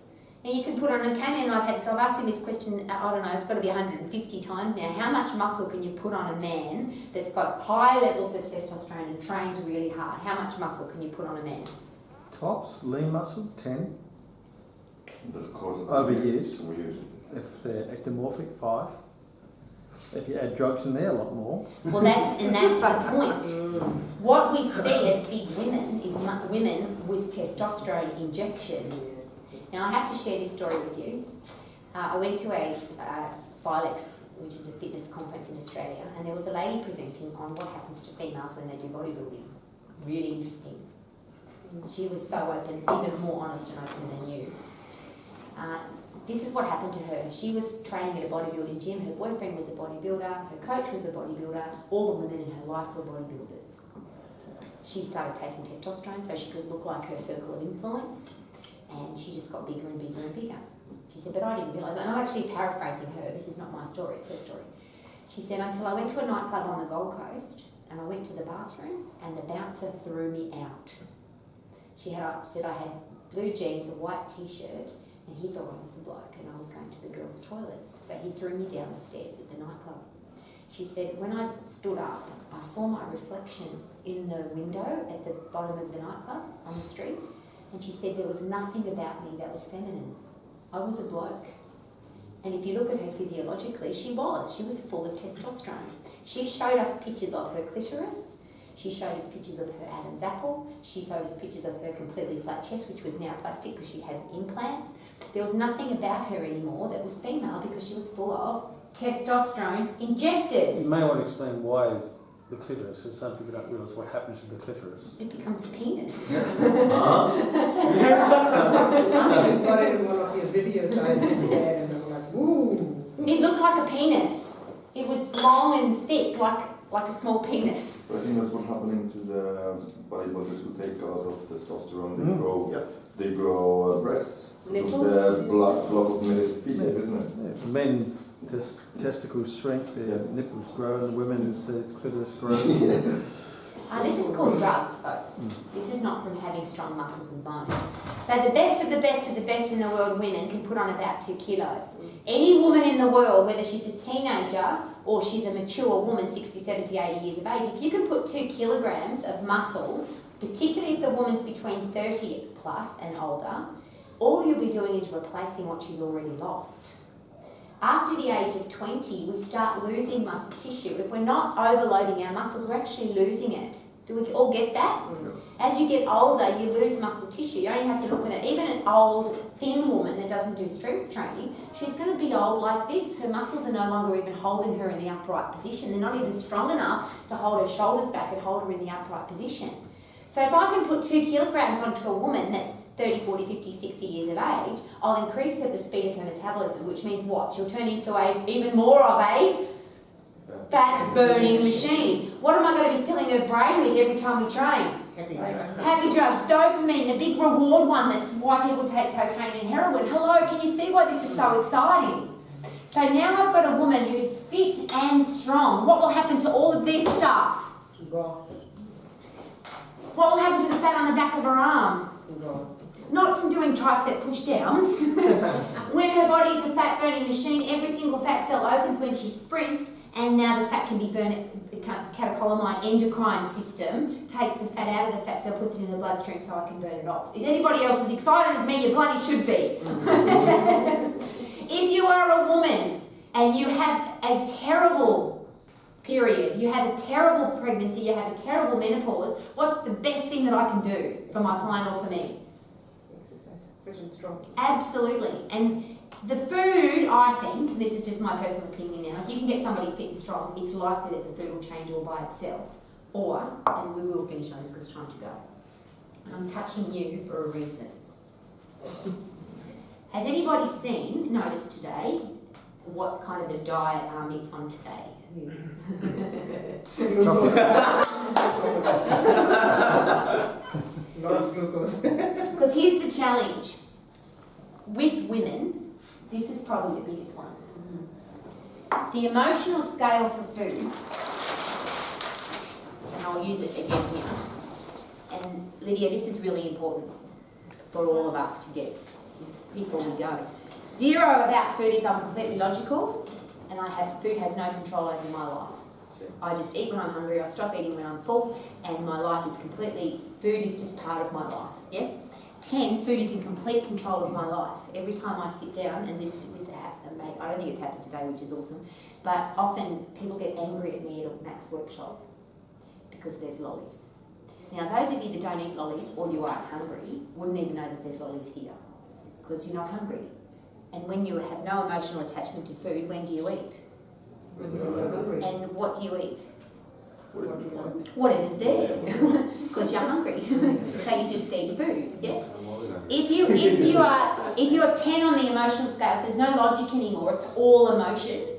and you can put on a K-Man, so I've asked him this question, I don't know, it's got to be 150 times now. How much muscle can you put on a man that's got high levels of testosterone and trains really hard? How much muscle can you put on a man? Tops, lean muscle, 10. That's close. Over years. We use If they're ectomorphic, 5. If you add drugs in there, a lot more. Well, that's the point. What we see as big women is women with testosterone injection. Now, I have to share this story with you. I went to a Philex, which is a fitness conference in Australia, and there was a lady presenting on what happens to females when they do bodybuilding. Really interesting. She was so open, even more honest and open than you. This is what happened to her. She was training at a bodybuilding gym. Her boyfriend was a bodybuilder. Her coach was a bodybuilder. All the women in her life were bodybuilders. She started taking testosterone so she could look like her circle of influence. And she just got bigger and bigger and bigger. She said, but I didn't realise, and I'm actually paraphrasing her, this is not my story, it's her story. She said, until I went to a nightclub on the Gold Coast, and I went to the bathroom, and the bouncer threw me out. She said I had blue jeans, a white t-shirt, and he thought I was a bloke, and I was going to the girls' toilets. So he threw me down the stairs at the nightclub. She said, when I stood up, I saw my reflection in the window at the bottom of the nightclub on the street. And she said there was nothing about me that was feminine. I was a bloke. And if you look at her physiologically, she was full of testosterone. She showed us pictures of her clitoris. She showed us pictures of her Adam's apple. She showed us pictures of her completely flat chest, which was now plastic because she had implants. There was nothing about her anymore that was female because she was full of testosterone injected. You may want to explain why the clitoris, because some people don't realise what happens to the clitoris. It becomes a penis. I got it in one of your videos I did, and I'm like, ooh. It looked like a penis. It was long and thick, like a small penis. I think that's what's happening to the bodybuilders who take a lot of testosterone. They grow breasts. Nipples. The block of milk feet, isn't it? Yeah, for men's testicles shrink, their nipples grow, and the women's their clitoris grows. This is called drugs, folks. This is not from having strong muscles and bone. So the best of the best of the best in the world women can put on about 2 kilos. Any woman in the world, whether she's a teenager or she's a mature woman, 60, 70, 80 years of age, if you can put 2 kilograms of muscle, particularly if the woman's between 30 plus and older, all you'll be doing is replacing what she's already lost. After the age of 20, we start losing muscle tissue. If we're not overloading our muscles, we're actually losing it. Do we all get that? As you get older, you lose muscle tissue. You only have to look at it. Even an old, thin woman that doesn't do strength training, she's going to be old like this. Her muscles are no longer even holding her in the upright position. They're not even strong enough to hold her shoulders back and hold her in the upright position. So if I can put 2 kilograms onto a woman that's 30, 40, 50, 60 years of age, I'll increase the speed of her metabolism, which means what? She'll turn into even more of a fat-burning machine. What am I going to be filling her brain with every time we train? Happy drugs. Dopamine, the big reward one. That's why people take cocaine and heroin. Hello, can you see why this is so exciting? So now I've got a woman who's fit and strong. What will happen to all of this stuff? What will happen to the fat on the back of her arm? Not from doing tricep push-downs. When her body is a fat-burning machine, every single fat cell opens when she sprints, and now the fat can be burned. The catecholamine endocrine system takes the fat out of the fat cell, puts it in the bloodstream so I can burn it off. Is anybody else as excited as me? You bloody should be. If you are a woman and you have a terrible period, you have a terrible pregnancy, you have a terrible menopause, what's the best thing that I can do for my client or for me? Exercise, fit and strong. Absolutely. And the food, I think, this is just my personal opinion now, if you can get somebody fit and strong, it's likely that the food will change all by itself. Or, and we will finish on this because it's time to go, I'm touching you for a reason. Has anybody noticed today, what kind of a diet it's on today? Because here's the challenge. With women, this is probably the biggest one. The emotional scale for food, and I'll use it again here. And Lydia, this is really important for all of us to get before we go. 0 about food is I'm completely logical, and food has no control over my life. I just eat when I'm hungry, I stop eating when I'm full, and my life is food is just part of my life, yes? 10, food is in complete control of my life. Every time I sit down, and this happened, I don't think it's happened today, which is awesome, but often people get angry at me at a Max workshop because there's lollies. Now, those of you that don't eat lollies, or you aren't hungry, wouldn't even know that there's lollies here, because you're not hungry. And when you have no emotional attachment to food, when do you eat? And what do you eat? Whatever's there, because you're hungry. So you just eat food, yes? If you're 10 on the emotional scale, so there's no logic anymore, it's all emotion.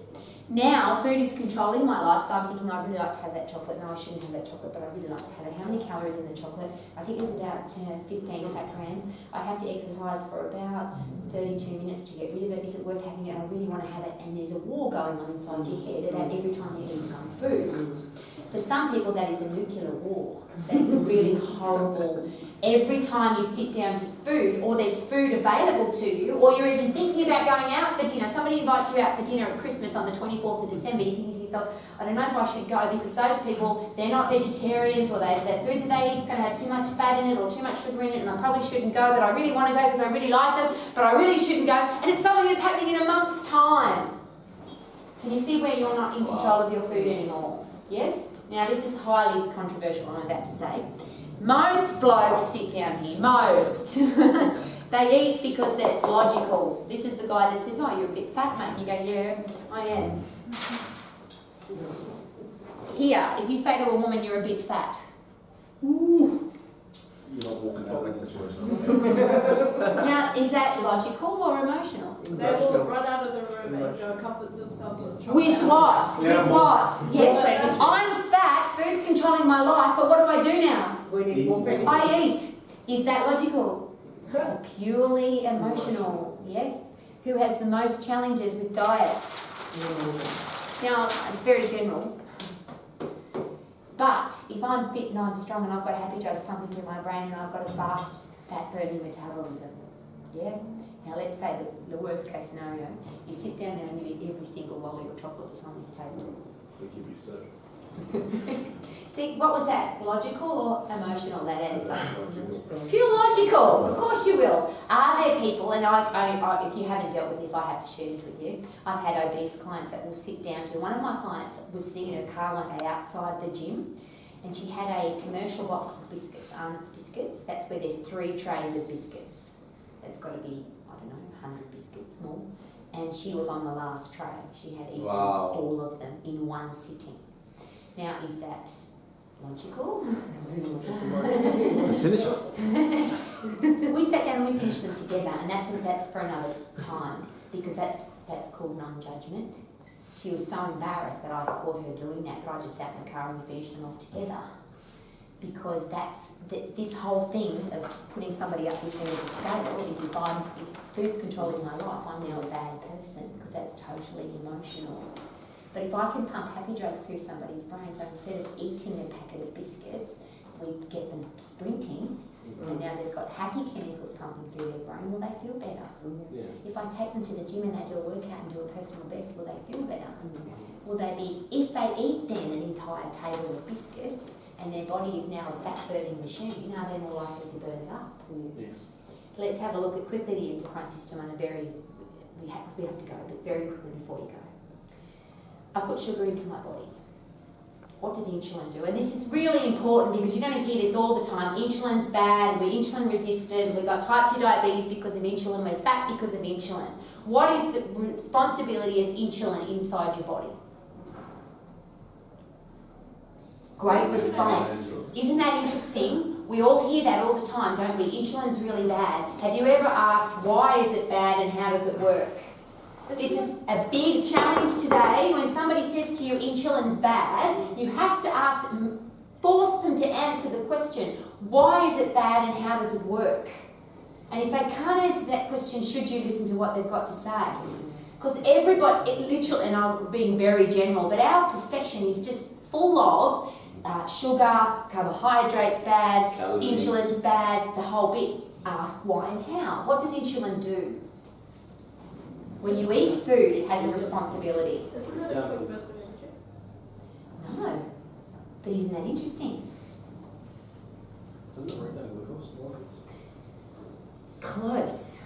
Now, food is controlling my life, so I'm thinking I'd really like to have that chocolate. No, I shouldn't have that chocolate, but I'd really like to have it. How many calories in the chocolate? I think there's about 15 fat grams. I'd have to exercise for about 32 minutes to get rid of it. Is it worth having it? I really want to have it. And there's a war going on inside your head about every time you eat some food. For some people, that is a nuclear war. That is a really horrible... Every time you sit down to food, or there's food available to you, or you're even thinking about going out for dinner, somebody invites you out for dinner at Christmas on the 24th of December, you're thinking to yourself, I don't know if I should go, because those people, they're not vegetarians, or that food that they eat is going to have too much fat in it, or too much sugar in it, and I probably shouldn't go, but I really want to go because I really like them, but I really shouldn't go, and it's something that's happening in a month's time. Can you see where you're not in control of your food anymore? Yes? Now, this is highly controversial, what I'm about to say. Most blokes sit down here, most. They eat because that's logical. This is the guy that says, oh, you're a bit fat, mate. And you go, yeah, I am. Here, if you say to a woman, you're a bit fat. Ooh. You're not walking out of that situation. Now, is that logical or emotional? They will run out of the room and go comfort themselves with chocolate. With what? With what? Yes, I'm fat, food's controlling my life, but what do I do now? We need more food. I eat. Is that logical? It's purely emotional, yes? Who has the most challenges with diets? Now, it's very general. But But if I'm fit and I'm strong and I've got happy drugs pumping through my brain and I've got a fast fat burning metabolism, yeah? Now let's say the worst case scenario, you sit down there and you eat every single lolly or chocolate that's on this table. I think you'd be sick. See, what was that? Logical or emotional, that answer? It's pure logical. Of course you will. Are there people, and I, if you haven't dealt with this, I have to share this with you. I've had obese clients that will sit down to, one of my clients was sitting in her car one day outside the gym, and she had a commercial box of biscuits, Arnott's biscuits. That's where there's 3 trays of biscuits. That's got to be, I don't know, 100 biscuits more. And she was on the last tray. She had eaten all of them in one sitting. Now, is that logical? Finish it. We sat down and we finished them together, and that's for another time, because that's called non-judgment. She was so embarrassed that I caught her doing that I just sat in the car and we finished them all together. Because this whole thing of putting somebody up this end of the scale is if food's controlling my life, I'm now a bad person, because that's totally emotional. But if I can pump happy drugs through somebody's brain, so instead of eating a packet of biscuits, we get them sprinting, and now they've got happy chemicals pumping through their brain, will they feel better? Yeah. If I take them to the gym and they do a workout and do a personal best, will they feel better? Will they be, if they eat then an entire table of biscuits, and their body is now a fat-burning machine, are they more likely to burn it up? Yes. Let's have a look at quickly the endocrine system on a we have to go, but very quickly before you go. I put sugar into my body. What does insulin do? And this is really important because you're going to hear this all the time. Insulin's bad, we're insulin resistant, we've got type 2 diabetes because of insulin, we're fat because of insulin. What is the responsibility of insulin inside your body? Great response. Isn't that interesting? We all hear that all the time, don't we? Insulin's really bad. Have you ever asked why is it bad and how does it work? This is a big challenge today. When somebody says to you insulin's bad, you have to ask them, force them to answer the question, why is it bad and how does it work? And if they can't answer that question, should you listen to what they've got to say? Because everybody, literally, and I'm being very general, but our profession is just full of sugar, carbohydrates bad, Calories. insulin's bad, the whole bit. Ask why and how. What does insulin do? When you eat food, it has a responsibility. Isn't it a quick burst of energy? No. But isn't that interesting? Doesn't it break down glucose? Close.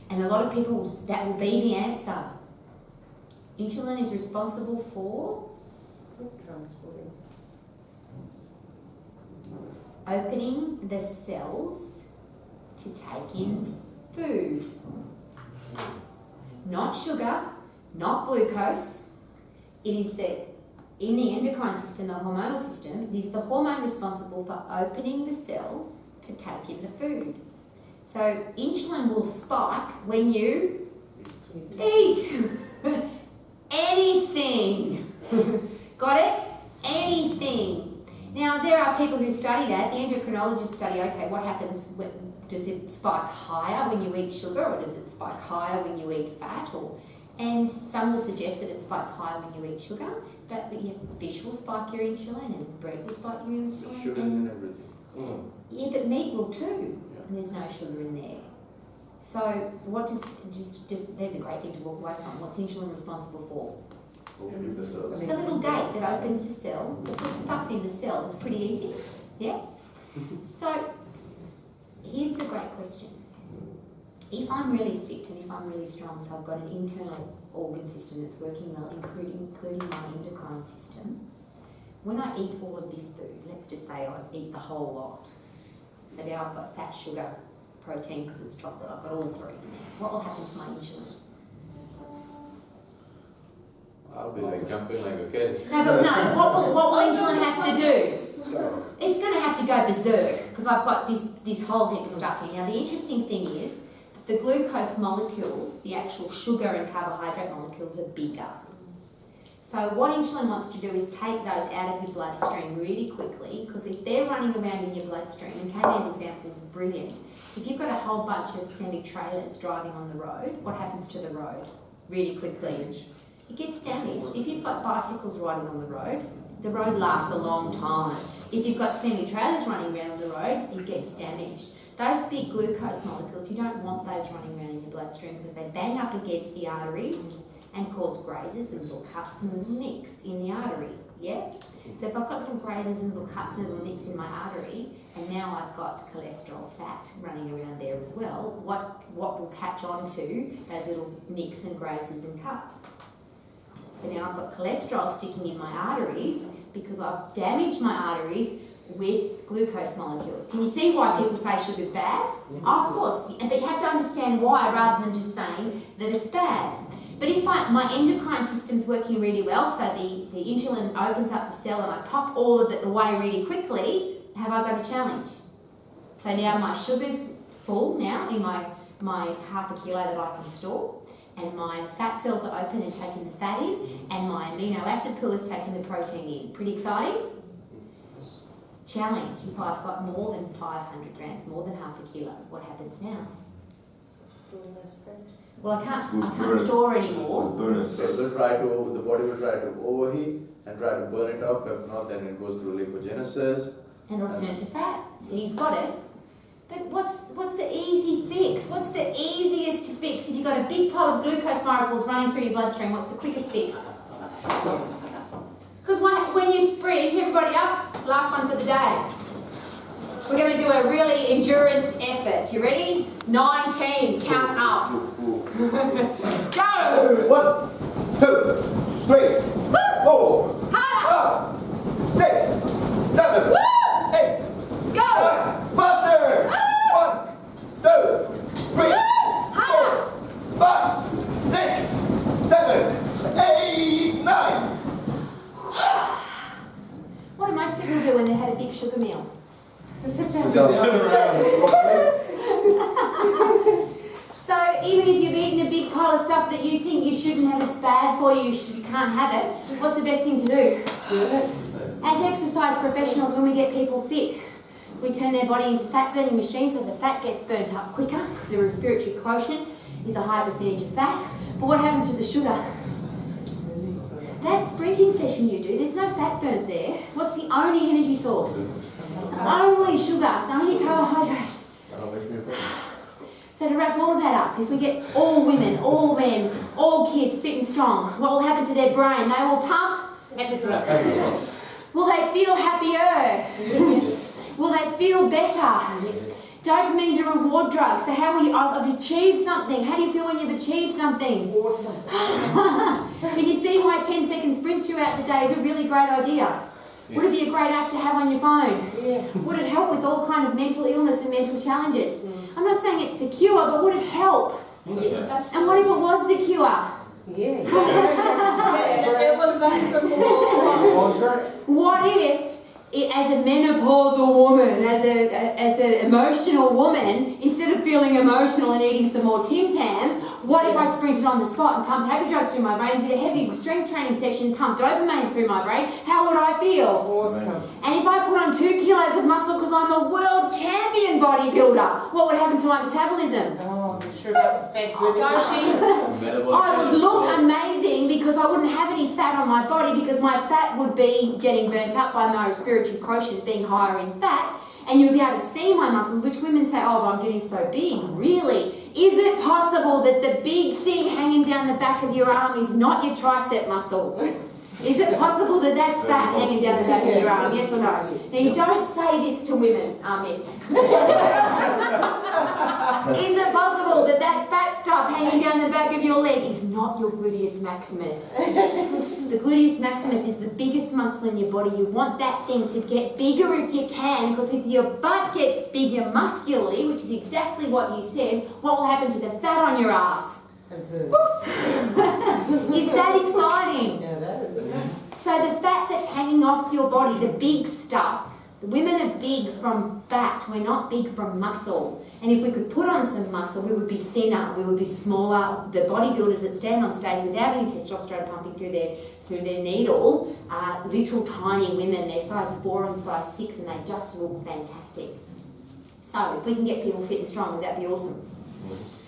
And a lot of people, that will be the answer. Insulin is responsible for Transporting. opening the cells to take in food. Not sugar, not glucose. It is in the endocrine system, the hormonal system, it is the hormone responsible for opening the cell to take in the food. So insulin will spike when you eat anything. Got it? Anything. Now there are people who study that. The endocrinologists study, okay, what happens does it spike higher when you eat sugar, or does it spike higher when you eat fat? And some will suggest that it spikes higher when you eat sugar, but fish will spike your insulin and bread will spike your insulin. Sugar is in everything. Yeah, but meat will too, and there's no sugar in there. So what does, just there's a great thing to walk away from. What's insulin responsible for? Opening the cells. It's a little gate that opens the cell to put stuff in the cell. It's pretty easy, yeah? So here's the great question. If I'm really fit and if I'm really strong, so I've got an internal organ system that's working well, including my endocrine system, when I eat all of this food, let's just say I eat the whole lot. So now I've got fat, sugar, protein because it's chocolate, I've got all three. What will happen to my insulin? I'll be like jumping like a kid. No, but no, what will insulin have to do? It's going to have to go berserk because I've got this whole heap of stuff here. Now the interesting thing is the glucose molecules, the actual sugar and carbohydrate molecules are bigger. So what insulin wants to do is take those out of your bloodstream really quickly, because if they're running around in your bloodstream, and K-Man's example is brilliant, if you've got a whole bunch of semi-trailers driving on the road, what happens to the road really quickly? It gets damaged. If you've got bicycles riding on the road, The road lasts a long time. If you've got semi-trailers running around on the road, it gets damaged. Those big glucose molecules, you don't want those running around in your bloodstream because they bang up against the arteries and cause grazes and little cuts and little nicks in the artery, yeah? So if I've got little grazes and little cuts and little nicks in my artery, and now I've got cholesterol fat running around there as well, what will catch on to those little nicks and grazes and cuts? But now I've got cholesterol sticking in my arteries because I've damaged my arteries with glucose molecules. Can you see why people say sugar's bad? Oh, of course, but you have to understand why rather than just saying that it's bad. But if my endocrine system's working really well, so the insulin opens up the cell and I pop all of it away really quickly, have I got a challenge? So now my sugar's full now in my half a kilo that I can store, and my fat cells are open and taking the fat in, and my amino acid pool is taking the protein in. Pretty exciting? Challenge, if I've got more than 500 grams, more than half a kilo, what happens now? Well, I can't store anymore. The body will try to overheat and try to burn it off. If not, then it goes through lipogenesis. And it'll turn to fat. So he's got it. But what's the easy fix? What's the easiest to fix? If you've got a big pile of glucose molecules running through your bloodstream, what's the quickest fix? Because when you sprint, everybody up, last one for the day. We're going to do a really endurance effort. You ready? 19, count up. Go! 1, 2, 3, 4, Harder! 5, 6, 7, Woo! 8, Go! 9, faster! 1, 2, 3, Harder! 4, 5, 6, 7, 8, 9. What do most people do when they had a big sugar meal? Sit down. So even if you've eaten a big pile of stuff that you think you shouldn't have, it's bad for you, you can't have it, what's the best thing to do? As exercise professionals, when we get people fit, we turn their body into fat burning machines so the fat gets burnt up quicker because the respiratory quotient is a high percentage of fat. But what happens to the sugar? That sprinting session you do, there's no fat burnt there. What's the only energy source? Only sugar, it's only carbohydrate. So to wrap all of that up, if we get all women, all men, all kids fit and strong, what will happen to their brain? They will pump epidurals. Will they feel happier? Yes. Will they feel better? Yes. Dopamine's a reward drug. So how will you, I've achieved something. How do you feel when you've achieved something? Awesome. Can you see why 10-second sprints throughout the day is a really great idea? Yes. Would it be a great app to have on your phone? Yeah. Would it help with all kind of mental illness and mental challenges? I'm not saying it's the cure, but would it help? Yes. And what if it was the cure? Yeah. It was that simple. What if, as a menopausal woman, as an emotional woman, instead of feeling emotional and eating some more Tim Tams, what if I sprinted on the spot and pumped happy drugs through my brain, did a heavy strength training session, pumped dopamine through my brain? How would I feel? Awesome. And if I put on 2 kilos of muscle because I'm a world champion bodybuilder, what would happen to my metabolism? Oh, sugar, fat, I would look amazing because I wouldn't have any fat on my body because my fat would be getting burnt up by my respiratory quotient being higher in fat, and you'll be able to see my muscles, which women say, oh, but I'm getting so big. Really? Is it possible that the big thing hanging down the back of your arm is not your tricep muscle? Is it possible that that's fat hanging down the back of your arm? Yes or no? Now, you don't say this to women, Amit. Is it possible that that fat stuff hanging down the back of your leg is not your gluteus maximus? The gluteus maximus is the biggest muscle in your body. You want that thing to get bigger if you can, because if your butt gets bigger muscularly, which is exactly what you said, what will happen to the fat on your ass? Is that exciting? Yeah, that is. So the fat that's hanging off your body, the big stuff, the women are big from fat, we're not big from muscle. And if we could put on some muscle, we would be thinner, we would be smaller. The bodybuilders that stand on stage without any testosterone pumping through their needle are little tiny women. They're size 4 and size 6 and they just look fantastic. So if we can get people fit and strong, that'd be awesome. Yes.